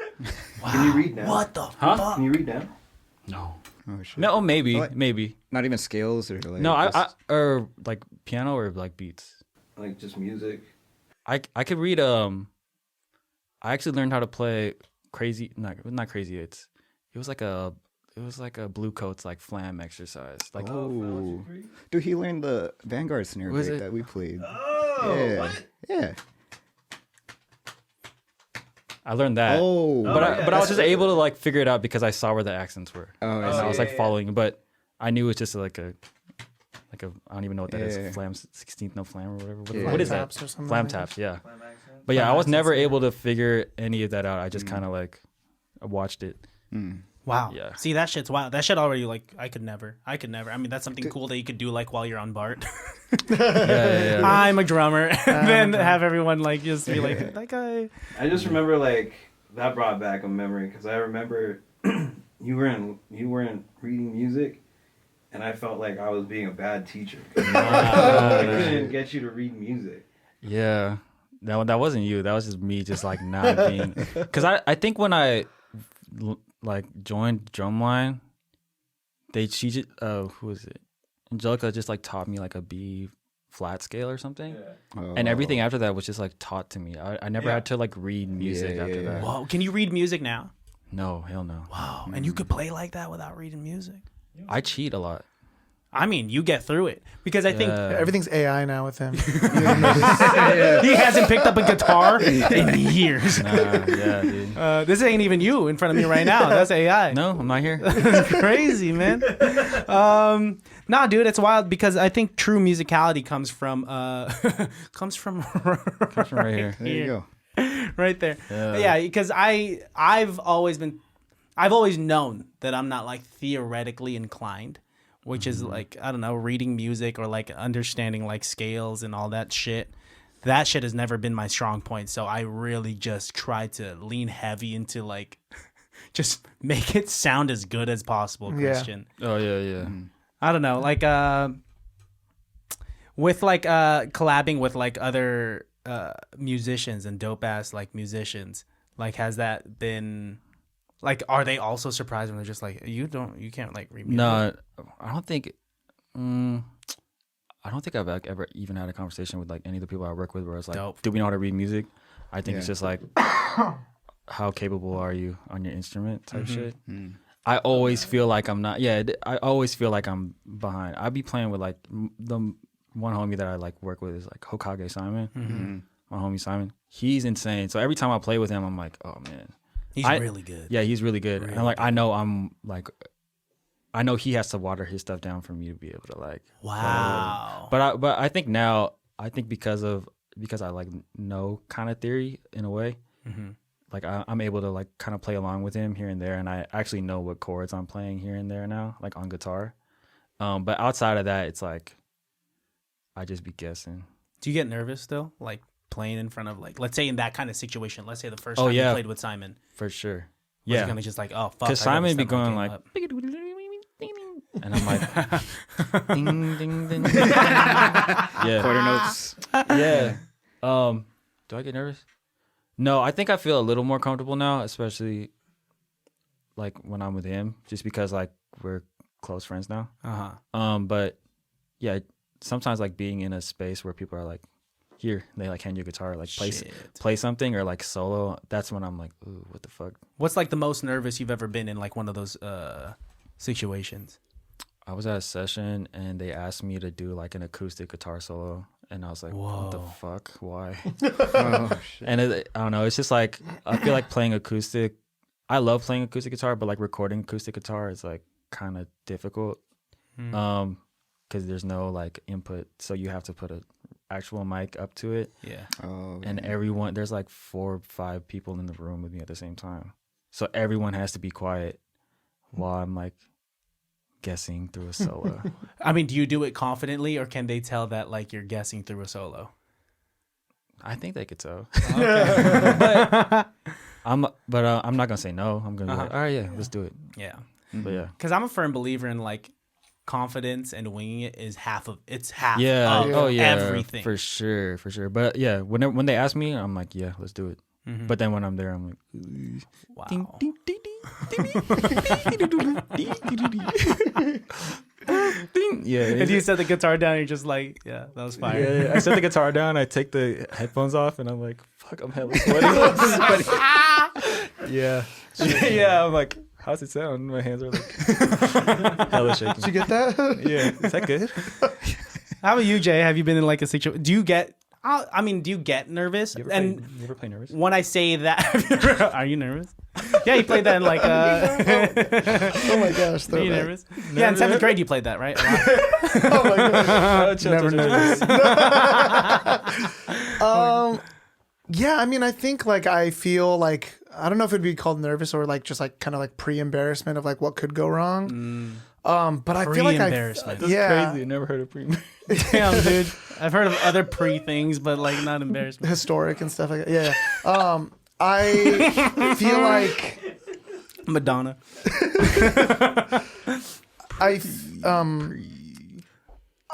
Can you read now? What the Huh? fuck? Can you read now? No. Oh shit. No, maybe, What? maybe. Not even scales or like. No, I just- or like piano or like beats. Like just music. I could read. I actually learned how to play crazy. Not crazy. It was like a blue coats like flam exercise. Like Oh, dude, he learned the Vanguard snare Was break it? that we played. Oh, Yeah, what? yeah. I learned that. Oh, But I was that's just able to like figure it out because I saw where the accents were. Oh, And I was yeah, like yeah. following, but I knew it's just like a I don't even know what that is. Yeah. Flam 16th no flam or whatever. Yeah. What is Flam that? taps or something Flam like that. taps, yeah. Flam accent? But yeah, I Flam was accents, never yeah. able to figure any of that out. I just kind of like watched it. Wow. Yeah. See, that shit's wild. That shit already, like, I could never. I mean, that's something cool that you could do, like, while you're on BART. Yeah. I'm a drummer. And then have everyone, like, just be like, that guy. I just remember, like, that brought back a memory because I remember you weren't reading music, and I felt like I was being a bad teacher. I couldn't get you to read music. Yeah. That wasn't you. That was just me just like not being... Because I think when I like joined drumline, she just... who was it? Angelica just like taught me like a B flat scale or something. Yeah. And everything after that was just like taught to me. I never had to like read music after that. Whoa, can you read music now? No, hell no. Wow, and you could play like that without reading music? I cheat a lot. I mean, you get through it because I think everything's AI now with him. He hasn't picked up a guitar in years. Yeah, dude. This ain't even you in front of me right now. That's AI. No, I'm not here. That's crazy, man. Nah, dude, it's wild because I think true musicality comes from Comes from right here. There you go. Right there. Yeah, because I've always known that I'm not like theoretically inclined, which is like, I don't know, reading music or like understanding like scales and all that shit. That shit has never been my strong point. So I really just try to lean heavy into like just make it sound as good as possible, Christian. Oh yeah. I don't know, like with like collabing with like other musicians and dope ass like musicians, like has that been like, are they also surprised when they're just like, you can't like read music? No, I don't think I've like, ever even had a conversation with like any of the people I work with where it's like, Dope. do we know how to read music? I think it's just like, how capable are you on your instrument type shit. I always feel like I'm not. Yeah, I always feel like I'm behind. I be playing with like the one homie that I like work with is like Hokage Simon. My homie Simon, he's insane. So every time I play with him, I'm like, oh man, He's really good. Yeah, he's really good. Really and like, I know he has to water his stuff down for me to be able to like. Wow. But I think now, because I like know kind of theory in a way, like I'm able to like kind of play along with him here and there, and I actually know what chords I'm playing here and there now, like on guitar. But outside of that, it's like I just be guessing. Do you get nervous still, like playing in front of like, let's say in that kind of situation, let's say the first time you played with Simon? For sure. Yeah. You're gonna just like, oh fuck. Because Simon be going like, and I'm like, ding ding ding. Yeah. Quarter notes. Yeah. Do I get nervous? No, I think I feel a little more comfortable now, especially like when I'm with him, just because like we're close friends now. But yeah, sometimes like being in a space where people are like, here, they like hand you a guitar, like play something or like solo. That's when I'm like, ooh, what the fuck? What's like the most nervous you've ever been in like one of those situations? I was at a session and they asked me to do like an acoustic guitar solo, and I was like, what the fuck? Why? Oh, shit. And I don't know. It's just like, I feel like playing acoustic. I love playing acoustic guitar, but like recording acoustic guitar is like kind of difficult. Because there's no like input, so you have to put a actual mic up to it. Yeah. Oh. And everyone, there's like 4 or 5 people in the room with me at the same time, so everyone has to be quiet while I'm like guessing through a solo. I mean, do you do it confidently, or can they tell that like you're guessing through a solo? I think they could tell. Okay. but I'm not gonna say no. I'm gonna be like, all right, yeah, let's do it. Yeah. But yeah, because I'm a firm believer in like confidence and winging it is half of yeah, everything for sure. But yeah, when they ask me, I'm like, yeah, let's do it. But then when I'm there, I'm like, wow. Ding, ding, ding, ding, ding. Yeah. If you set the guitar down, you're just like, yeah, that was fire. Yeah. I set the guitar down, I take the headphones off, and I'm like, fuck, I'm hella sweaty. Yeah. Yeah, I'm like, how's it sound? My hands are like hella shaking. Did you get that? Yeah. Is that good? How about you, Jay? Have you been in like a situation? Do you get nervous? You ever play nervous? When I say that, are you nervous? Yeah, you played that in like. Oh my gosh! Are you nervous? Yeah, in 7th grade you played that, right? Oh my gosh! Never nervous. Yeah, I mean, I think like I feel like I don't know if it'd be called nervous or like just like kind of like pre-embarrassment of like what could go wrong. But I feel like pre-embarrassment. That's crazy. I never heard of pre. Damn, dude. I've heard of other pre things, but like not embarrassment. Historic and stuff like that. Yeah. I feel like Madonna.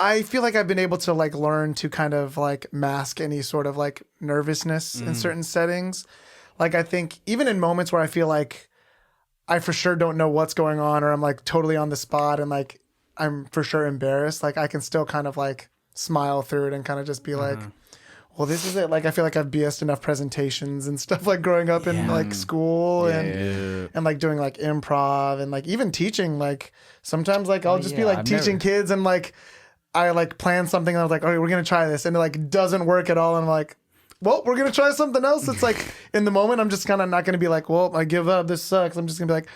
I feel like I've been able to like learn to kind of like mask any sort of like nervousness in certain settings. Like I think even in moments where I feel like I for sure don't know what's going on or I'm like totally on the spot and like I'm for sure embarrassed, like I can still kind of like smile through it and kind of just be like, well, this is it. Like I feel like I've BS'd enough presentations and stuff like growing up in like school and like doing like improv and like even teaching. Like sometimes like I'll just be like teaching kids and like I like plan something and I was like, okay, we're gonna try this and it like doesn't work at all. And I'm like, well, we're gonna try something else. It's like in the moment I'm just kind of not gonna be like, well, I give up. This sucks. I'm just gonna be like,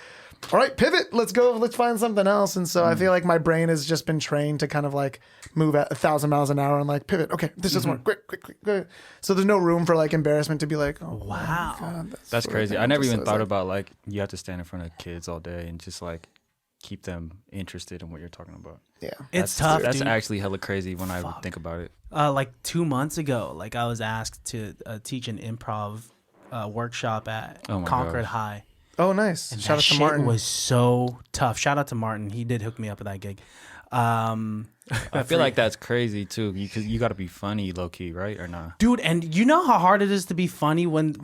all right, pivot. Let's go. Let's find something else. And so I feel like my brain has just been trained to kind of like move at 1,000 miles an hour and like pivot. Okay, this doesn't work. Quick. So there's no room for like embarrassment to be like, oh wow, God, that's crazy. I never even thought about like you have to stand in front of kids all day and just like keep them interested in what you're talking about. Yeah, it's tough. That's dude. actually hella crazy when I think about it. Like 2 months ago, like I was asked to teach an improv workshop at Concord High. Oh, nice. And Shout out to shit Martin. Was so tough. Shout out to Martin. He did hook me up with that gig. I feel like that's crazy too. You got to be funny, low key, right or not, dude? And you know how hard it is to be funny with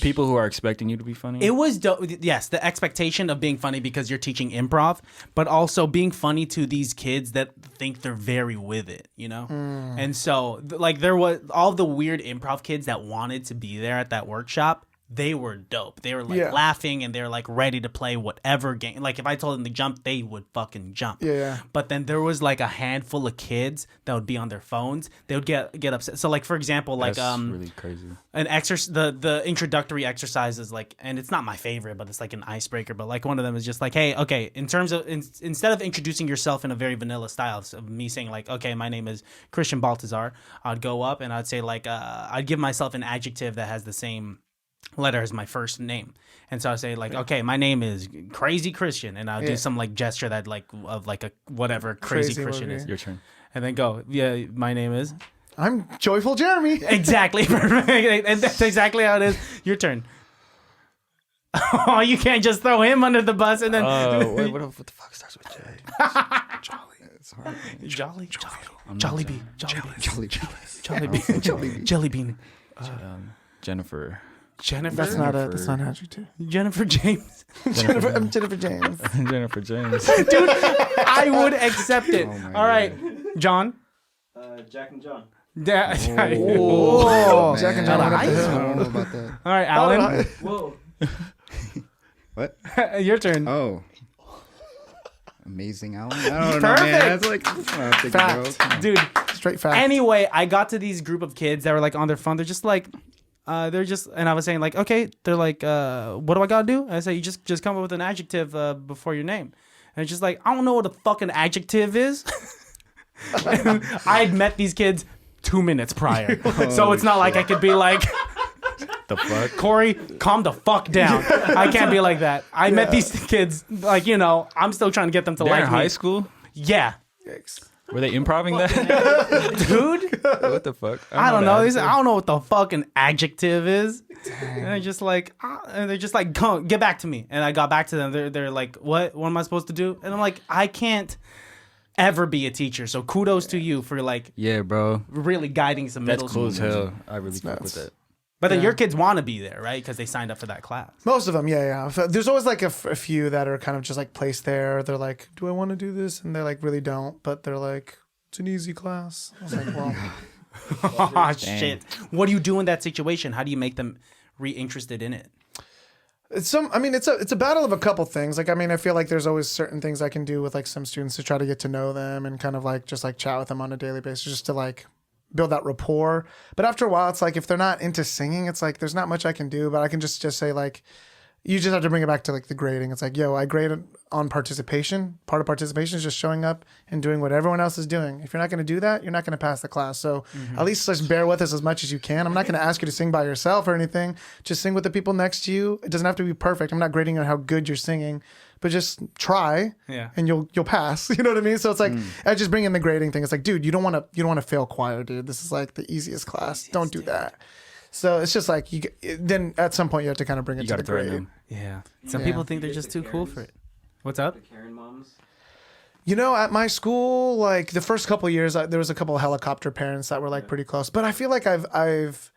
people who are expecting you to be funny. It was yes, the expectation of being funny because you're teaching improv, but also being funny to these kids that think they're very with it, you know. And so like there was all the weird improv kids that wanted to be there at that workshop. They were dope. They were like laughing and they're like ready to play whatever game. Like if I told them to jump, they would fucking jump. Yeah. But then there was like a handful of kids that would be on their phones. They would get upset. So like for example, like that's really crazy. An the introductory exercises like, and it's not my favorite, but it's like an icebreaker. But like one of them is just like, hey, okay, in terms of instead of introducing yourself in a very vanilla style, so me saying like, okay, my name is Christian Baltazar, I'd go up and I'd say like, I'd give myself an adjective that has the same letter as my first name, and so I say like, okay, my name is Crazy Christian, and I'll do some like gesture that like of like a whatever crazy Christian is. Your turn. And then go, yeah, my name is, I'm Joyful Jeremy. Exactly, perfect, and that's exactly how it is. Your turn. Oh, you can't just throw him under the bus and then. Wait, what the fuck starts with J? Jolly. It's hard. Jolly Bee. Jelly Bean. Jennifer. That's not an adjective. Jennifer James. I'm Jennifer James. Jennifer James. Dude, I would accept it. All right, John. Jack and John. Oh, Jack and John. I don't know about that. All right, Alan. Whoa. What? Your turn. Oh. Amazing Alan. I don't know, Perfect. man. That's like Fact. Dude, Straight fact. anyway, I got to these group of kids that were like on their phone. They're just like, and I was saying like, okay, they're like, what do I gotta do? And I say, you just come up with an adjective before your name. And it's just like, I don't know what a fucking adjective is. I'd met these kids 2 minutes prior. So it's not like I could be like, The fuck? Corey, calm the fuck down. I can't be like that. I met these kids, like, you know, I'm still trying to get them to They're like in me. high school? Yeah. Were they improving that? Dude, What the fuck? I don't know. I don't know what the fucking adjective is. And they're just like, come, get back to me. And I got back to them. They're like, what am I supposed to do? And I'm like, I can't ever be a teacher. So kudos to you for like, Yeah, bro. really guiding some That's middle cool as school. hell. I really fuck with that. But then your kids want to be there, right? Because they signed up for that class. Most of them, yeah. There's always like a few that are kind of just like placed there. They're like, do I want to do this? And they like really don't. But they're like, it's an easy class. I was like, well. Oh, shit. What do you do in that situation? How do you make them re-interested in it? It's a battle of a couple things. Like, I mean, I feel like there's always certain things I can do with like some students to try to get to know them and kind of like just like chat with them on a daily basis just to like build that rapport. But after a while, it's like if they're not into singing, it's like there's not much I can do. But I can just say like, you just have to bring it back to like the grading. It's like, yo, I graded on participation. Part of participation is just showing up and doing what everyone else is doing. If you're not going to do that, you're not going to pass the class. So at least just bear with us as much as you can. I'm not going to ask you to sing by yourself or anything. Just sing with the people next to you. It doesn't have to be perfect. I'm not grading on how good you're singing, but just try and you'll pass. You know what I mean? So it's like, I just bring in the grading thing. It's like, dude, you don't want to fail choir, dude. This is like the easiest class. Don't do that. So it's just like then at some point you have to kind of bring it to the grade. Yeah. Some people think they're just too cool for it. What's up? The Karen moms. You know, at my school, like the first couple of years, there was a couple of helicopter parents that were like pretty close. But I feel like I've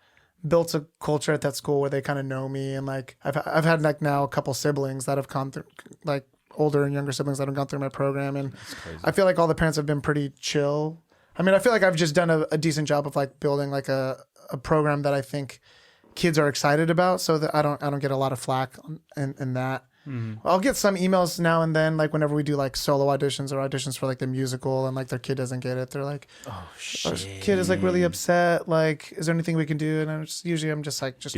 built a culture at that school where they kind of know me, and like I've had like now a couple siblings that have gone through, like older and younger siblings that have gone through my program, and I feel like all the parents have been pretty chill. I mean, I feel like I've just done a decent job of like building like a program that I think kids are excited about, so that I don't get a lot of flack in that. I'll get some emails now and then, like whenever we do like solo auditions or auditions for like the musical, and like their kid doesn't get it. They're like, "Oh shit, our kid is like really upset. Like, is there anything we can do?" And I'm just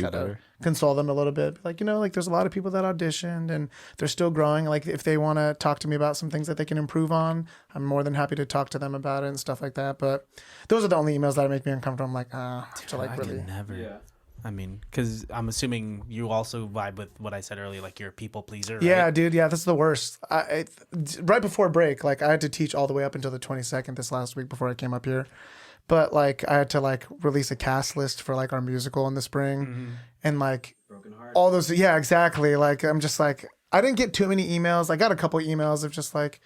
gotta console them a little bit. Like, you know, like there's a lot of people that auditioned and they're still growing. Like if they want to talk to me about some things that they can improve on, I'm more than happy to talk to them about it and stuff like that. But those are the only emails that make me uncomfortable. I'm like, to like really never. Yeah. I mean, because I'm assuming you also vibe with what I said earlier, like you're a people pleaser, right? Yeah, dude. Yeah, that's the worst. Right before break, like I had to teach all the way up until the 22nd this last week before I came up here. But like I had to like release a cast list for like our musical in the spring, and like Broken Heart. All those. Yeah, exactly. Like I'm just like, I didn't get too many emails. I got a couple emails of just like,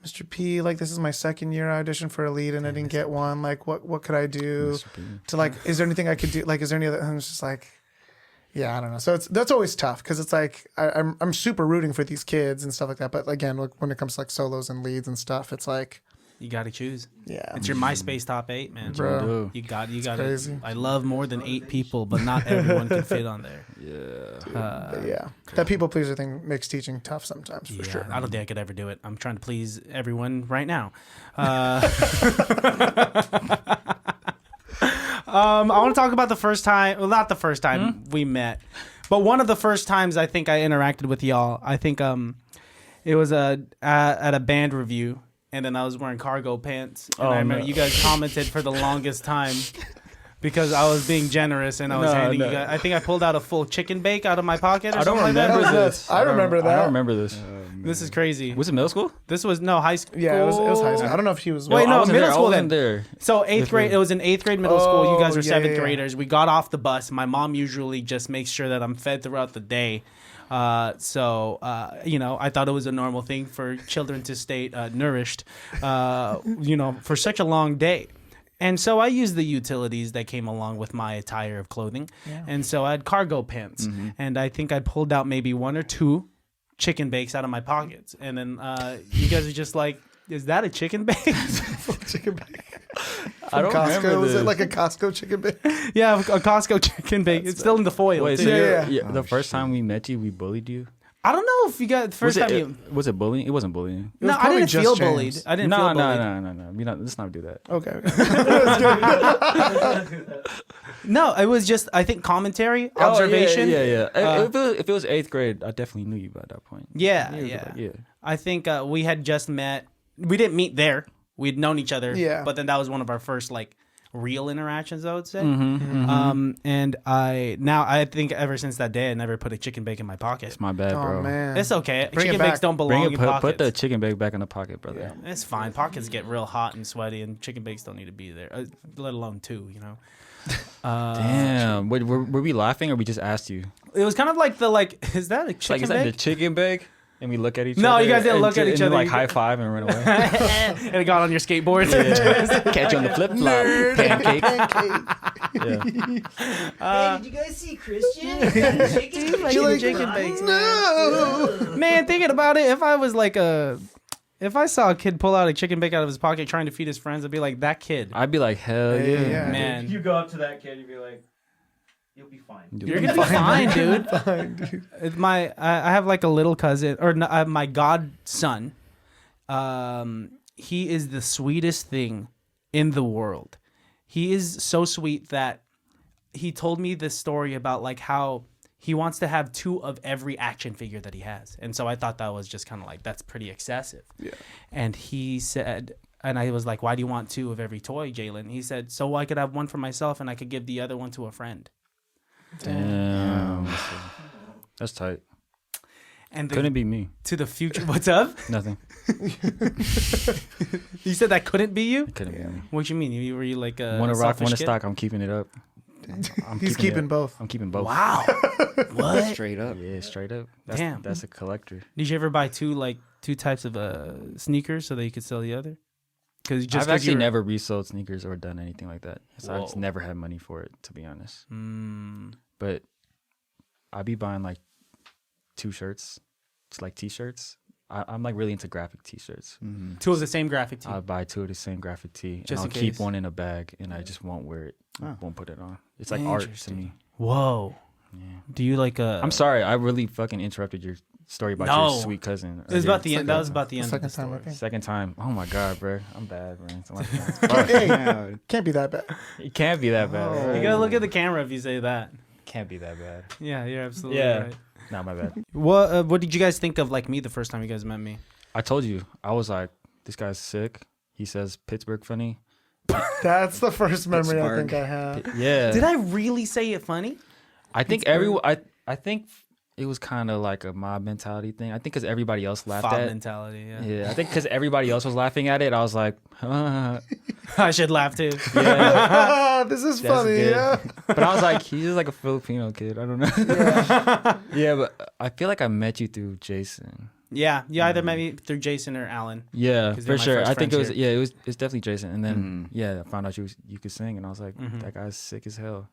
Mr. P, like this is my second year I auditioned for a lead and I didn't get one. Like what could I do to like, is there anything I could do? Like, is there any other? And it's just like, yeah, I don't know. So that's always tough because it's like I'm super rooting for these kids and stuff like that. But again, when it comes to like solos and leads and stuff, it's like you got to choose. Yeah, it's your MySpace top 8, man. Bro, you got to. I love more than 8 people, but not everyone can fit on there. Yeah, that people pleaser thing makes teaching tough sometimes for sure. I don't think I could ever do it. I'm trying to please everyone right now. I want to talk about the first time. Well, not the first time we met, but one of the first times I think I interacted with y'all. I think it was at a band review. And then I was wearing cargo pants. And I remember you guys commented for the longest time because I was being generous and I was handing you guys. I think I pulled out a full chicken bake out of my pocket or something like that. I remember that. I don't remember this. This is crazy. Was it middle school? This was high school. Yeah, it was high school. I don't know if he was. Wait, no, middle school then. There. So 8th grade. It was in 8th grade middle school. You guys were 7th graders. We got off the bus. My mom usually just makes sure that I'm fed throughout the day. So I thought it was a normal thing for children to stay nourished, for such a long day. And so I used the utilities that came along with my attire of clothing. Yeah. And so I had cargo pants. And I think I pulled out maybe 1 or 2 chicken bakes out of my pockets. And then you guys are just like, is that a chicken bake? Chicken bake. I don't Costco. remember this. Was it like a Costco chicken bake? Yeah, a Costco chicken bake. It's still in the foil. Wait, too. So the first time we met you, we bullied you? I don't know if you got the first time. Was it bullying? It wasn't bullying. No, I didn't feel bullied. I didn't feel bullied. No. Let's not do that. Okay. No, it was just, I think, commentary, observation. Yeah. If it was 8th grade, I definitely knew you by that point. Yeah. I think we had just met. We didn't meet there. We'd known each other. Yeah. But then that was one of our first like real interactions, I would say. And I think ever since that day, I never put a chicken bake in my pocket. It's my bad, bro. Oh man, it's okay. Bring chicken bakes don't belong in pockets. Put the chicken bake back in the pocket, brother. Yeah, it's fine. Pockets get real hot and sweaty, and chicken bakes don't need to be there, let alone 2. Damn. Wait, were we laughing or we just asked you? It was kind of like is that a chicken bake? Is that the chicken bake? And we look at each other. No, you guys didn't look at each other. Like high five and run away. And it got on your skateboard. Catch you on the flip flop. Pancake. Hey, did you guys see Christian? Chicken bakes. No. Man, thinking about it, if I saw a kid pull out a chicken bake out of his pocket trying to feed his friends, I'd be like, that kid. I'd be like, hell yeah. Man. You go up to that kid, you'd be like, you'll be fine. You're gonna be fine, dude. It's I have like a little cousin, or my godson. He is the sweetest thing in the world. He is so sweet that he told me this story about like how he wants to have 2 of every action figure that he has. And so I thought that was just kind of like, that's pretty excessive. Yeah. And he said, and I was like, why do you want 2 of every toy, Jalen? He said, so I could have one for myself and I could give the other one to a friend. Damn. That's tight. And Couldn't be me. To the future. What's up? Nothing. You said that couldn't be you? It couldn't be me. What you mean? Were you like a One to rock, one to kid? stock. I'm keeping it up. He's keeping both. I'm keeping both. Wow. What? Straight up. Yeah, straight up. Damn. That's a collector. Did you ever buy 2 types of sneakers so that you could sell the other? I've actually never resold sneakers or done anything like that. So I've just Whoa. never had money for it, to be honest. Mm. But I'd be buying like 2 shirts, it's like t-shirts. I'm like really into graphic t-shirts. 2 of the same graphic tee. I'll buy 2 of the same graphic tee, and Just I'll in keep case. one in a bag, and I just won't wear it. Oh. Won't put it on. It's like art to Interesting. me. Whoa. Yeah. Do you like I'm sorry, I really fucking interrupted your story about No. your sweet cousin. It was about the end. That was about the The end of the second time, I story. think. Second time. Oh my god, bro. I'm bad, bro. Hey, can't be that bad. It can't be that bad. Bro. You gotta look at the camera if you say that. Can't be that bad. Yeah, you're absolutely Yeah. right. Not my bad. What did you guys think of like me the first time you guys met me? I told you. I was like, this guy's sick. He says Pittsburg funny. That's the first memory I Pittsburgh. think I have. Yeah. Did I really say it funny? I think everyone. I think it was kind of like a mob mentality thing. I think because everybody else laughed Fob at it. mentality. Yeah. Yeah, I think because everybody else was laughing at it, I was like, I should laugh too. yeah. This is That's funny. good. Yeah. But I was like, he's just like a Filipino kid. I don't know. Yeah, but I feel like I met you through Jason. Yeah, you either met me through Jason or Alan. Yeah, 'Cause they're for my sure. first I think friends here. it's definitely Jason. And then I found out you could sing, and I was like, Mhm. that guy's sick as hell.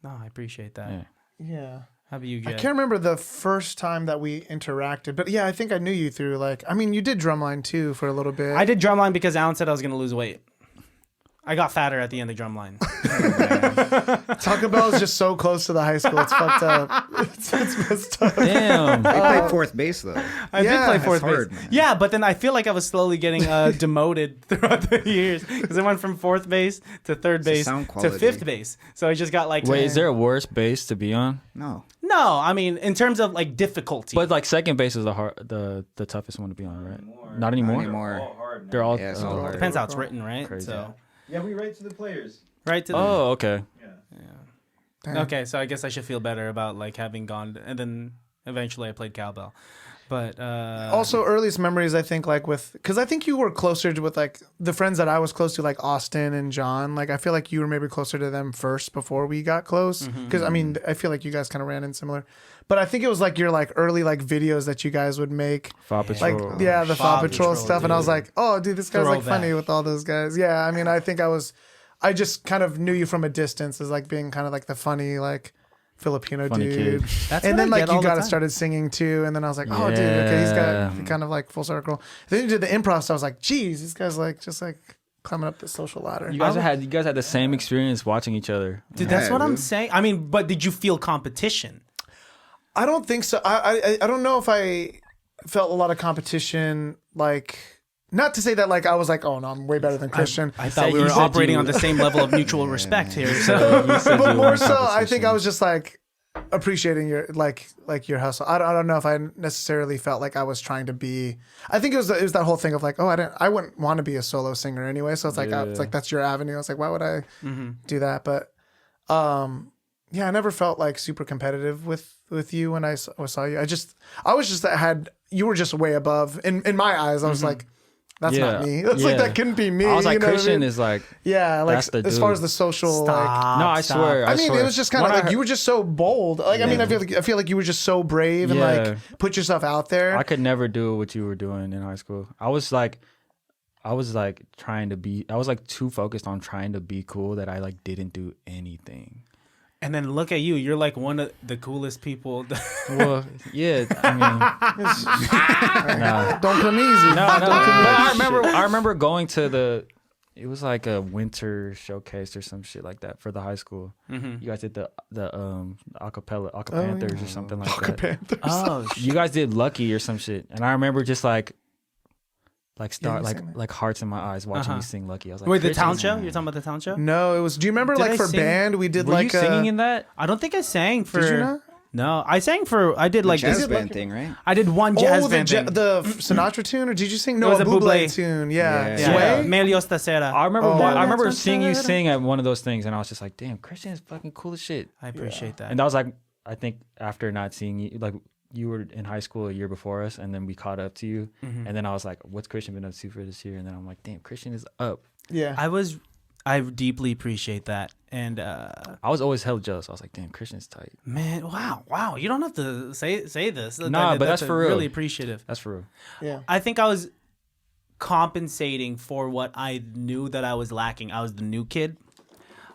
No, I appreciate that. Yeah. Yeah. How about you, I Jay? can't remember the first time that we interacted, but yeah, I think I knew you through you did drumline too for a little bit. I did drumline because Alan said I was going to lose weight. I got fatter at the end of drumline. Taco Bell is just so close to the high school. It's fucked up. It's messed up. Damn. They played fourth base though. I did Yeah, play it's fourth hard, base. man. Yeah, but then I feel like I was slowly getting demoted throughout the years because I went from fourth base to third the base sound to quality. fifth base. So I just got like Wait, is there a worse base to be on? No. No, I mean in terms of like difficulty. But like second base is the toughest one to be on, right? Not anymore. Not anymore. All hard now. They're all. Yeah, it's all hard. Depends how it's written, right? Crazy. So Yeah, we write to the players. right to the Oh, okay. Yeah. Damn. Okay, so I guess I should feel better about like having gone, and then eventually I played cowbell. But Also, earliest memories, I think, because I think you were closer to with like the friends that I was close to, like Austin and John. Like, I feel like you were maybe closer to them first before we got close. Because I mean, I feel like you guys kind of ran in similar. But I think it was like your like early like videos that you guys would make, Paw like Patrol. the Paw Paw Patrol Patrol, stuff, and I was dude. like, oh, dude, this guy's like funny Throwback. with all those guys. Yeah, I mean, I think I just kind of knew you from a distance as like being kind of like the funny like Filipino Funny dude. kid. that's And what then I like get all you the got time. started singing too, and then I was like, oh, dude, okay, he's Yeah. got kind of like full circle. Then you did the improv stuff. I was like, geez, this guy's like just like climbing up the social ladder. You guys had the same experience watching each other. Dude, that's Yeah, what I'm dude. saying. I mean, but did you feel competition? I don't think so. I don't know if I felt a lot of competition. Like, not to say that like I was like, oh no, I'm way better than Christian. I thought said- we you were said operating you- on the same level of mutual respect here. So You said you But were more in so, I think competition. I was just like appreciating your like your hustle. I don't know if I necessarily felt like I was trying to be. I think it was that whole thing of like, oh, I wouldn't want to be a solo singer anyway. So it's like it's like that's your avenue. I was like, why would I do that? But yeah, I never felt like super competitive with you when I saw you. I was just you were just way above in my eyes. I was like, that's not me. It's like that couldn't be me. I was like, you know what I Christian mean? is like, yeah, like that's the as far dude. as the social like. stop. no, I stop. swear. I mean, swear. it was just kind of When I like you were just so bold. Like, I mean, I feel like you were just so brave and Yeah. like put yourself out there. I could never do what you were doing in high school. I was like trying to be. I was like too focused on trying to be cool that I like didn't do anything. And then look at you. You're like one of the coolest people. Well, yeah. I mean, nah. Don't come easy. No. But I remember going to it was like a winter showcase or some shit like that for the high school. Mhm. You guys did the Panthers or something like that. Panthers. Oh, You guys did Lucky or some shit, and I remember just like you start sang that. like hearts in my eyes watching Uh-huh. you sing Lucky. I was like, wait, the Christian, town show? You're talking about the town show? No, it was. Do you remember Did like I for sing? band we did Were like you singing in that? I don't think I sang for. Did you not? No, I did like jazz this. band thing, right? I did one jazz band thing. the Sinatra tune, or did you sing? No, was a a Bublé Bublé. tune. Yeah. Yeah. Sway? Melios Tacera. I remember. Oh. I remember seeing you sing at one of those things, and I was just like, "Damn, Christian is fucking cool as shit." I appreciate that. And that was like, I think after not seeing you, like you were in high school a year before us, and then we caught up to you, and then I was like, "What's Christian been up to for this year?" And then I'm like, "Damn, Christian is up." Yeah. I deeply appreciate that. And I was always hella jealous. I was like, "Damn, Christian's tight." man, wow. You don't have to say this. Nah, but that's for real. Really appreciative. That's for real. Yeah. I think I was compensating for what I knew that I was lacking. I was the new kid.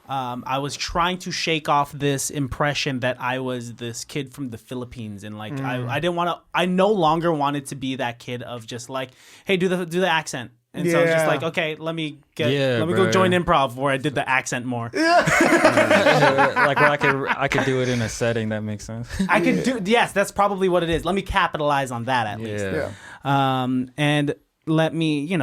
I was trying to shake off this impression that I was this kid from the Philippines, and like I didn't want to. I no longer wanted to be that kid of just like, hey, do the accent. And so I was just like, okay, let me go join improv where I did the accent more. Like where I could do it in a setting that makes sense. I could do that's probably what it is. Let me capitalize on that at least. And let me,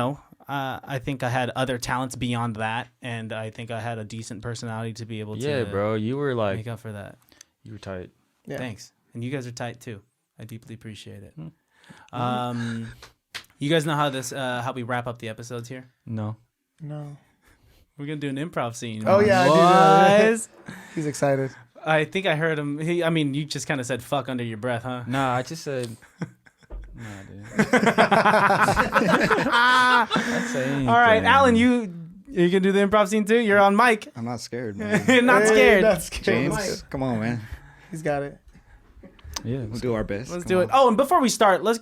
I think I had other talents beyond that, and I think I had a decent personality to be able to. Yeah, bro, you were like make up for that. You were tight. Yeah. Thanks, and you guys are tight too. I deeply appreciate it. You guys know how we wrap up the episodes here? No. We're gonna do an improv scene. Oh yeah, boys. He's excited. I think I heard him. You just kind of said "fuck" under your breath, huh? Nah, I just said. Nah, dude. All right, Alan, you can do the improv scene too. You're on mic. I'm not scared, man. You're not scared. Not scared. James, come on, man. He's got it. Yeah, We'll do our best. Let's Come do it. on. Oh, and before we start, let's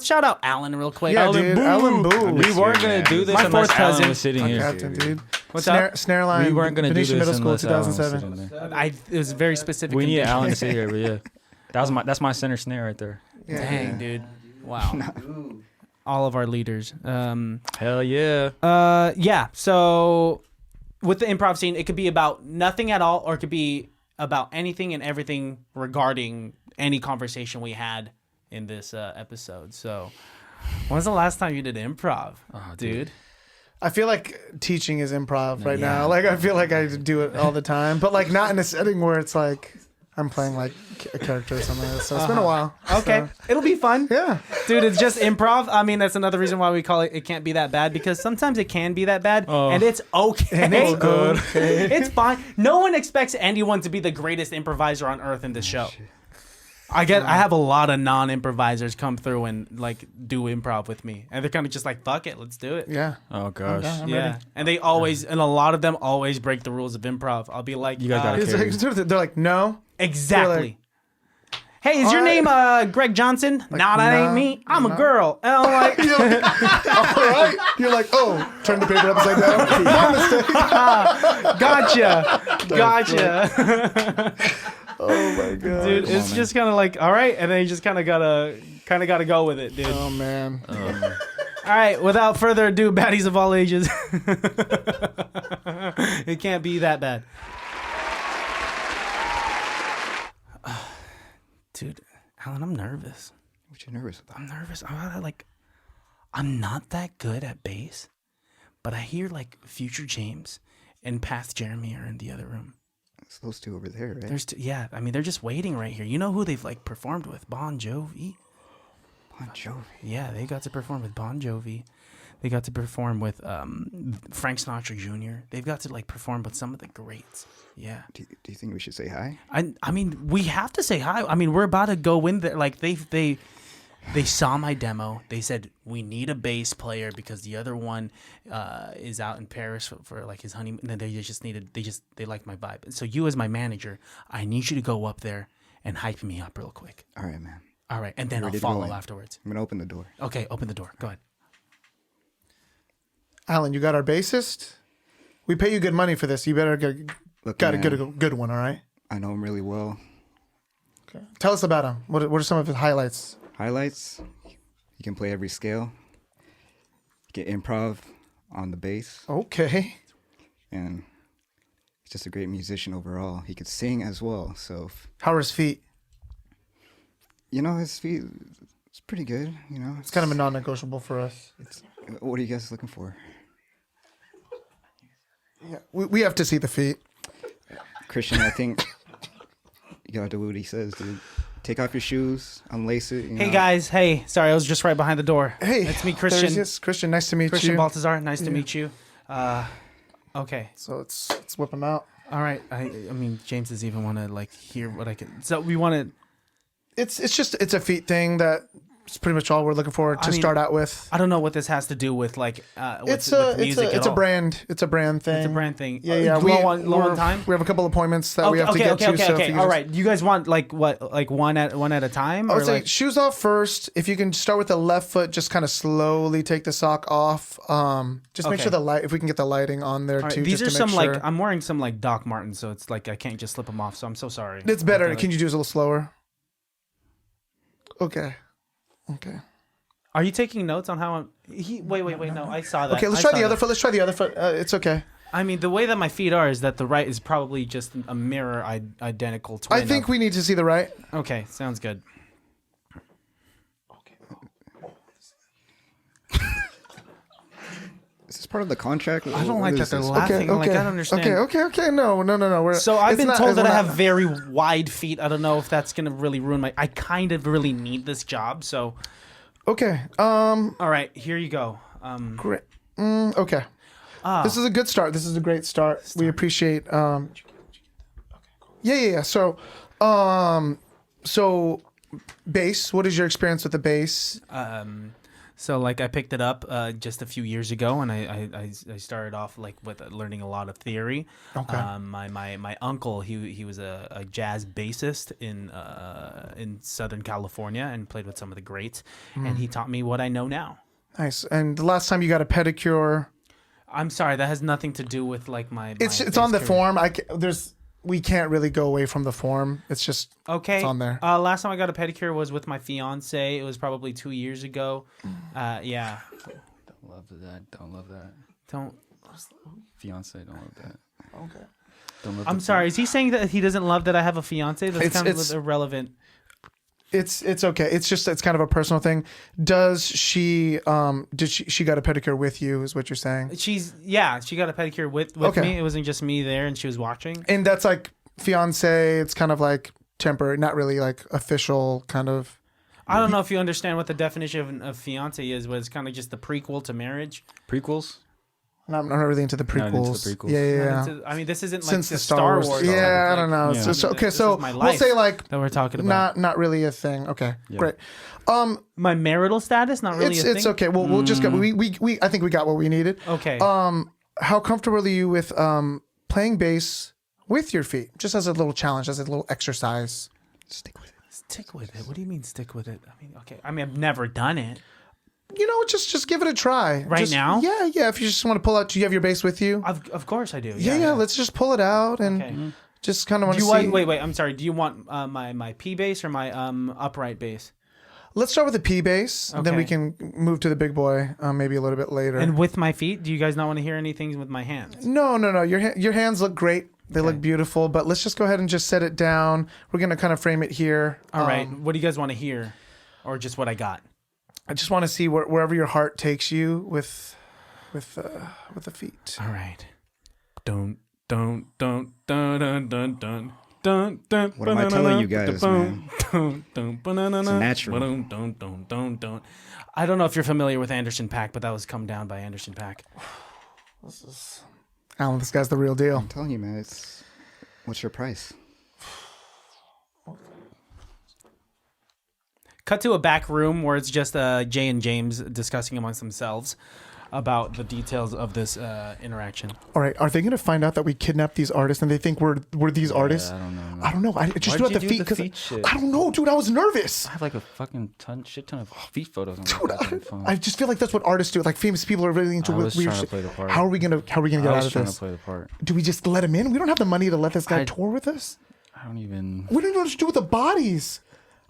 shout out Alan real quick. Yeah, Alan, dude. boo. Alan Boo. We weren't gonna man. do this My unless fourth Alan cousin. was sitting here. Captain, dude. What's Snare line. We weren't gonna do Venetian this Middle School, unless Alan was 2007. sitting there. It was very specific. We need condition. Alan to sit here, but yeah, that's my center snare right there. Yeah. Dang, dude. Wow. All of our leaders. Hell yeah. Yeah. So with the improv scene, it could be about nothing at all, or it could be about anything and everything regarding any conversation we had in this episode. So when's the last time you did improv, dude? I feel like teaching is improv right now. Like I feel like I do it all the time, but like not in a setting where it's like I'm playing like a character or something like that. So it's been a while. Okay. So, It'll be fun. yeah. Dude, it's just improv. I mean, that's another reason why we call it can't be that bad, because sometimes it can be that bad, and it's okay. And it's good. It's fine. No one expects anyone to be the greatest improviser on earth in this show. I have a lot of non-improvisers come through and like do improv with me, and they're kind of just like, fuck it, let's do it. Yeah. Oh gosh. Okay, I'm Yeah, ready. and they always, and a lot of them always break the rules of improv. I'll be like, You guys gotta It's carry. like, they're like, no. exactly. Hey, is your Alright. name Greg Johnson? Nah, that ain't me. I'm a girl. And I'm like, All right. You're like, oh, turn the paper upside down. My mistake. gotcha. Oh my god. Dude, it's just kind of like, all right, and then you just kind of gotta go with it, dude. Oh man. All right, without further ado, baddies of all ages. It can't be that bad. Dude, Alan, I'm nervous. What you nervous about? I'm nervous. I'm not that good at bass, but I hear like future James and past Jeremy are in the other room. It's those two over there, right? There's yeah, I mean they're just waiting right here. You know who they've like performed with? Bon Jovi. Bon Jovi. Yeah, they got to perform with Bon Jovi. They got to perform with Frank Sinatra Jr. They've got to like perform with some of the greats. Yeah. Do you think we should say hi? I mean, we have to say hi. I mean, we're about to go in there. Like they saw my demo. They said we need a bass player because the other one is out in Paris for like his honeymoon. And then they liked my vibe. So you as my manager, I need you to go up there and hype me up real quick. All right, man. All right, and then I'll Ready to go follow in. afterwards. I'm gonna open the door. Okay, open the door. Go ahead. Alan, you got our bassist? We pay you good money for this. You better got a good one, all right? I know him really well. Okay. Tell us about him. What are some of his highlights? Highlights: he can play every scale. He can improv on the bass, Okay. and he's just a great musician overall. He could sing as well. So, How are his feet? his feet, it's pretty good. It's kind of a non-negotiable for us. What are you guys looking for? Yeah, we have to see the feet. Christian, I think you gotta do what he says, dude. Take off your shoes, unlace it. Hey guys, hey, sorry, I was just right behind the door. Hey, it's me, Christian. Christian, nice to meet Christian you. Baltazar, nice to meet you. Okay. So let's whip him out. All right. I mean, James doesn't even want to like hear what I can. So we want to. It's a feat thing that. It's pretty much all we're looking for to start out with. I don't know what this has to do with like it's music. It's a brand. It's a brand thing. It's a brand thing. Yeah. Low on time. We have a couple appointments that we have to get to. Okay. All right. You guys want like what? Like one at a time? I would say like... shoes off first. If you can start with the left foot, just kind of slowly take the sock off. Just make sure the light. If we can get the lighting on there too. These just are to make some sure. like I'm wearing some like Doc Martens, so it's like I can't just slip them off. So I'm so sorry. It's better. Can you do this a little slower? Okay. Are you taking notes on how I'm? Wait. No, I saw that. Okay, let's try the other foot. Let's try the other foot. It's okay. I mean, the way that my feet are is that the right is probably just a mirror identical twin. I think we need to see the right. Okay, sounds good. Is this part of the contract? I don't like that they're laughing. Like, I don't understand. Okay. No. So I've been told that I have very wide feet. I don't know if that's gonna really ruin my. I kind of really need this job. So. Okay. All right. Here you go. Great. Okay. This is a good start. This is a great start. We appreciate. Yeah. So, bass. What is your experience with the bass? So like I picked it up just a few years ago, and I started off like with learning a lot of theory. Okay. My uncle he was a jazz bassist in Southern California and played with some of the greats, and he taught me what I know now. Nice. And the last time you got a pedicure? I'm sorry, that has nothing to do with like my. It's on the form. We can't really go away from the form. It's just okay. It's on there. Last time I got a pedicure was with my fiance. It was probably 2 years ago. Yeah. Don't love that. Don't. Fiance, don't love that. Okay. Don't love I'm sorry. Is he saying that he doesn't love that I have a fiance? That's kind of irrelevant. It's okay. It's kind of a personal thing. Does she did she got a pedicure with you is what you're saying? She got a pedicure with me. It wasn't just me there and she was watching. And that's like fiance, it's kind of like temporary, not really like official kind of. I don't know if you understand what the definition of fiance is, but it's kind of just the prequel to marriage. Prequels? I'm not really into the prequels. Yeah. I mean, this isn't like since the Star Wars. Yeah, I don't know. Yeah. So we'll say like that we're talking about. Not really a thing. Okay, great. My marital status, not really a thing. It's okay. We'll just go. We I think we got what we needed. Okay. How comfortable are you with playing bass with your feet, just as a little challenge, as a little exercise? Stick with it. What do you mean stick with it? I mean, I've never done it. You know, just give it a try. Now? Yeah. If you just want to pull out, do you have your bass with you? Of course I do. Yeah. Let's just pull it out and just kind of want to see. Wait. I'm sorry. Do you want my P bass or my upright bass? Let's start with the P bass, then we can move to the big boy maybe a little bit later. And with my feet, do you guys not want to hear anything with my hands? No. Your hands look great. They look beautiful, but let's just go ahead and just set it down. We're going to kind of frame it here. All right. What do you guys want to hear? Or just what I got? I just want to see wherever your heart takes you with the feet. All right. Don't. What am I telling you guys, man? It's natural. Don't. I don't know if you're familiar with Anderson .Paak, but that was Come Down by Anderson .Paak. Alan, this guy's the real deal. I'm telling you, man. What's your price? Cut to a back room where it's just Jay and James discussing amongst themselves about the details of this interaction. All right, are they going to find out that we kidnapped these artists and they think we're these artists? I don't know. I just threw out the feet because I don't know, dude. I was nervous. I have like a fucking shit ton of feet photos on my phone. I just feel like that's what artists do. Like famous people are really into weird shit. How are we gonna get out of this? I was trying to play the part. Do we just let him in? We don't have the money to let this guy tour with us. I don't even. We don't know what to do with the bodies.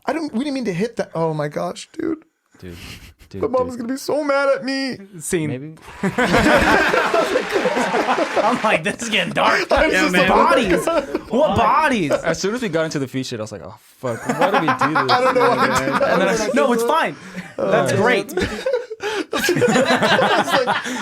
We didn't mean to hit that. Oh my gosh, dude. Dude, my mom's gonna be so mad at me. Scene. Maybe. I'm like, this is getting dark. Bodies. What bodies? As soon as we got into the feet shit, I was like, oh fuck, why did we do this? I don't know. No, it's fine. That's great.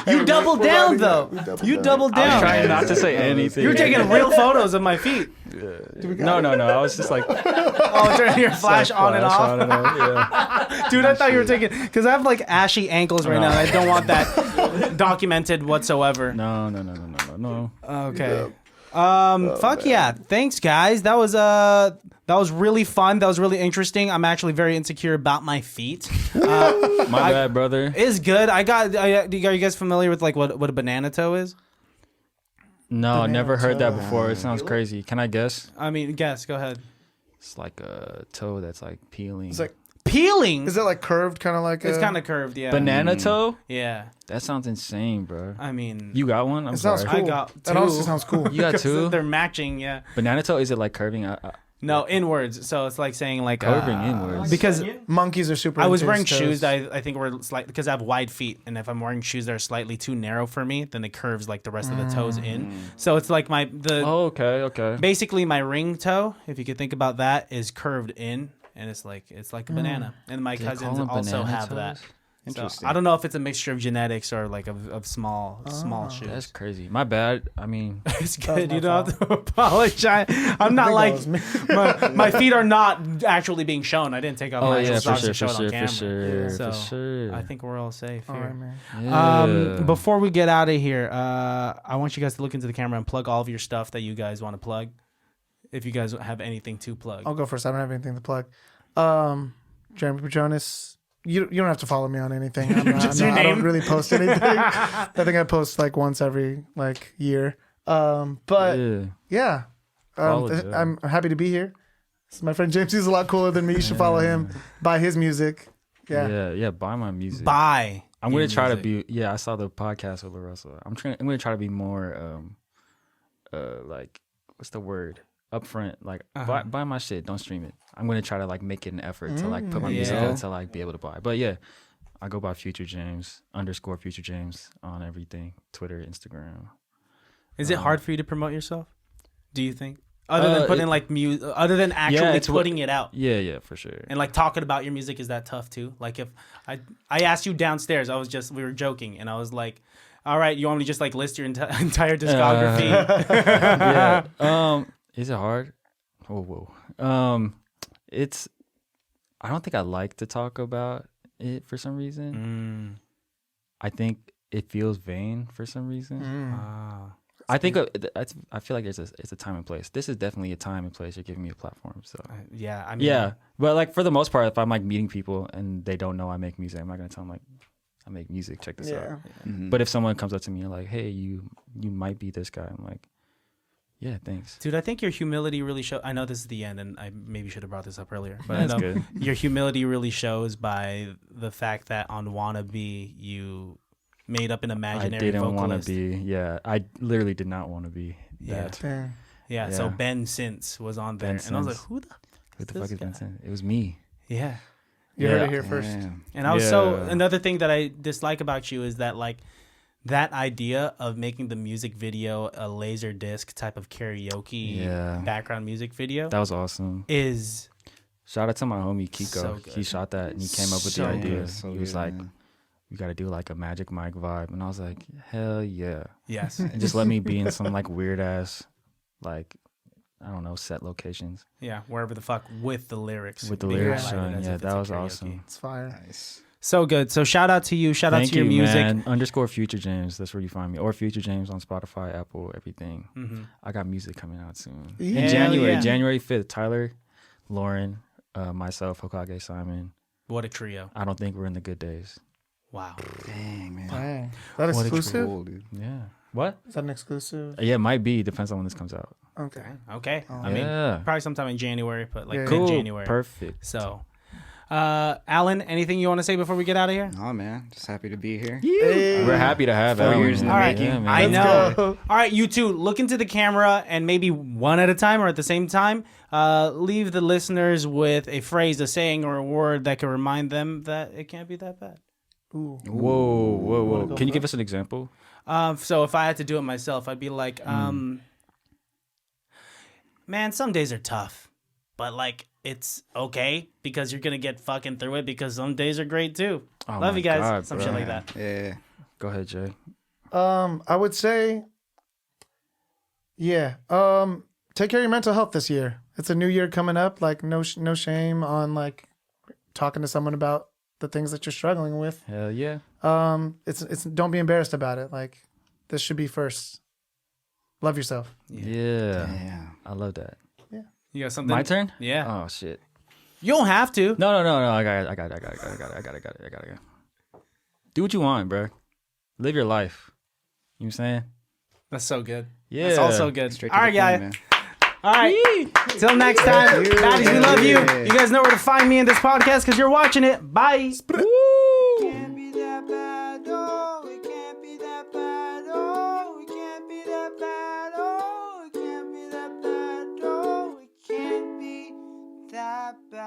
You doubled down though. You doubled I was down. trying not to say anything. You were taking real photos of my feet. No. I was just like, Oh, turning your flash on and off. Yeah. Dude, I thought you were taking, because I have like ashy ankles right now, and I don't want that documented whatsoever. No. Okay. Fuck yeah. Thanks, guys. That was really fun. That was really interesting. I'm actually very insecure about my feet. My bad, brother. It's good. Are you guys familiar with like what a banana toe is? No, never heard that before. It sounds crazy. Can I guess? I mean, guess. Go ahead. It's like a toe that's like peeling. It's like Peeling. is it like curved, kind of like? It's kind of curved. Yeah. Banana toe? Yeah. That sounds insane, bro. I mean, You got one? I'm It sounds sorry. cool. I got That two. honestly sounds cool. You got two? They're matching. Yeah. Banana toe? Is it like curving? No, inwards. So it's like saying like Curving inwards. because Monkeys are super. I was into wearing his shoes toes. that I think were slight because I have wide feet, and if I'm wearing shoes that are slightly too narrow for me, then it curves like the rest of the toes in. So it's like Oh, okay. basically my ring toe, if you could think about that, is curved in, and it's like a banana. And my They call cousins them also banana have that. toes? So Interesting. I don't know if it's a mixture of genetics or like of small shoes. That's crazy. My bad. I mean, It's That was good. my You don't have to apologize. I'm not I like think that was me. my feet are not actually being shown. I didn't take off my for socks sure, to show it on camera. for So sure. I think we're all safe All here. right, man. Yeah. Before we get out of here, I want you guys to look into the camera and plug all of your stuff that you guys want to plug. If you guys have anything to plug. I'll go first. I don't have anything to plug. Jeremy Padrones. You don't have to follow me on anything. Just your I don't name? really post anything. I think I post like once every like year. But yeah, Follow Joe. I'm happy to be here. This is my friend James. He's a lot cooler than me. You should follow him. Buy his music. Yeah. Buy my music. Bye. I'm gonna try to be. Yeah, I saw the podcast with LaRussell. I'm gonna try to be more. Like, what's the word? Upfront. Like, buy my shit. Don't stream it. I'm gonna try to like make it an effort to like put my music out to like be able to buy. But yeah, I go by Future James _Future James on everything. Twitter, Instagram. Is it hard for you to promote yourself? Do you think? Other than putting like music, other than actually putting it out. Yeah, for sure. And like talking about your music, is that tough too? Like if I asked you downstairs, we were joking, and I was like, "All right, you want me to just like list your entire discography?" Yeah. Is it hard? Whoa. It's. I don't think I like to talk about it for some reason. I think it feels vain for some reason. I think I feel like it's a time and place. This is definitely a time and place. You're giving me a platform, so Yeah, I mean, yeah. But like for the most part, if I'm like meeting people and they don't know I make music, I'm not gonna tell them like I make music. Check this out. But if someone comes up to me and like, hey, you might be this guy, I'm like, yeah, thanks. Dude, I think your humility really shows. I know this is the end, and I maybe should have brought this up earlier, but That's I know good. your humility really shows by the fact that on Wannabe you made up an imaginary I didn't want vocalist. to be. Yeah, I literally did not want to be Yeah. that. Dang. Yeah, so Yeah. Ben Since was on there, Ben and I was like, Since. who the Fuck is guy? Vincent? It was me. Yeah. You heard it here first. Damn. And I was so Yeah. another thing that I dislike about you is that like that idea of making the music video a laser disc type of karaoke Yeah. background music video That was awesome. is Shout out to my homie Kiko. So good. He shot that and he came up with So the idea. good. So he was good, like, man. "We got to do like a Magic Mike vibe," and I was like, "Hell yeah!" yes. And just let me be in some like weird ass, like I don't know, set locations Yeah, wherever the fuck with the lyrics. with the being lyrics highlighted showing. as Yeah, if that it's a was karaoke. awesome. It's fire. Nice. So good. So shout out to you. Shout out Thank to your you, music. man. _ Future James. That's where you find me. Or Future James on Spotify, Apple, everything. Mm-hmm. I got music coming out soon. Yeah. In January, yeah. January 5th. Tyler, Lauren, myself, Hokage Simon. What a trio. I don't think we're in the good days. Wow. Dang, man. Dang. That What a exclusive? Cool, dude. Yeah. What? Is that an exclusive? Yeah, it might be. Depends on when this comes out. Okay. Okay. Oh. I mean, Yeah. probably sometime in January, but like Yeah. Cool. mid-January. Perfect. So, Alan, anything you want to say before we get out of here? Oh, man. Just happy to be here. Hey. We're happy to have 4 Alan. years in the All right. making. Yeah, man. I Let's know. go. All right, you two, look into the camera and maybe one at a time or at the same time, leave the listeners with a phrase, a saying, or a word that can remind them that it can't be that bad. Ooh. Whoa. go Can you for give us an example? So if I had to do it myself, I'd be like, man, some days are tough. but like it's okay because you're gonna get fucking through it because some days are great too. Oh Love my you guys. God, Some bro. shit like that. Yeah. Go ahead, Jay. I would say, yeah. Take care of your mental health this year. It's a new year coming up. Like no shame on like talking to someone about the things that you're struggling with. Hell yeah. It's don't be embarrassed about it. Like this should be first. Love yourself. Yeah. Yeah. I love that. You got something? My turn? Yeah. Oh shit. You don't have to. No. I got it. Do what you want, bro. Live your life. You know what I'm saying? That's so good. Yeah. That's also good. Straight All to right, the point, guys. man. All right. Till next time. Baddies, we love you. Yeah. You guys know where to find me in this podcast because you're watching it. Bye. Can't be that bad, oh, it can't be that bad, oh, it can't be that bad, oh, it can't be that bad, oh, it can't be that bad.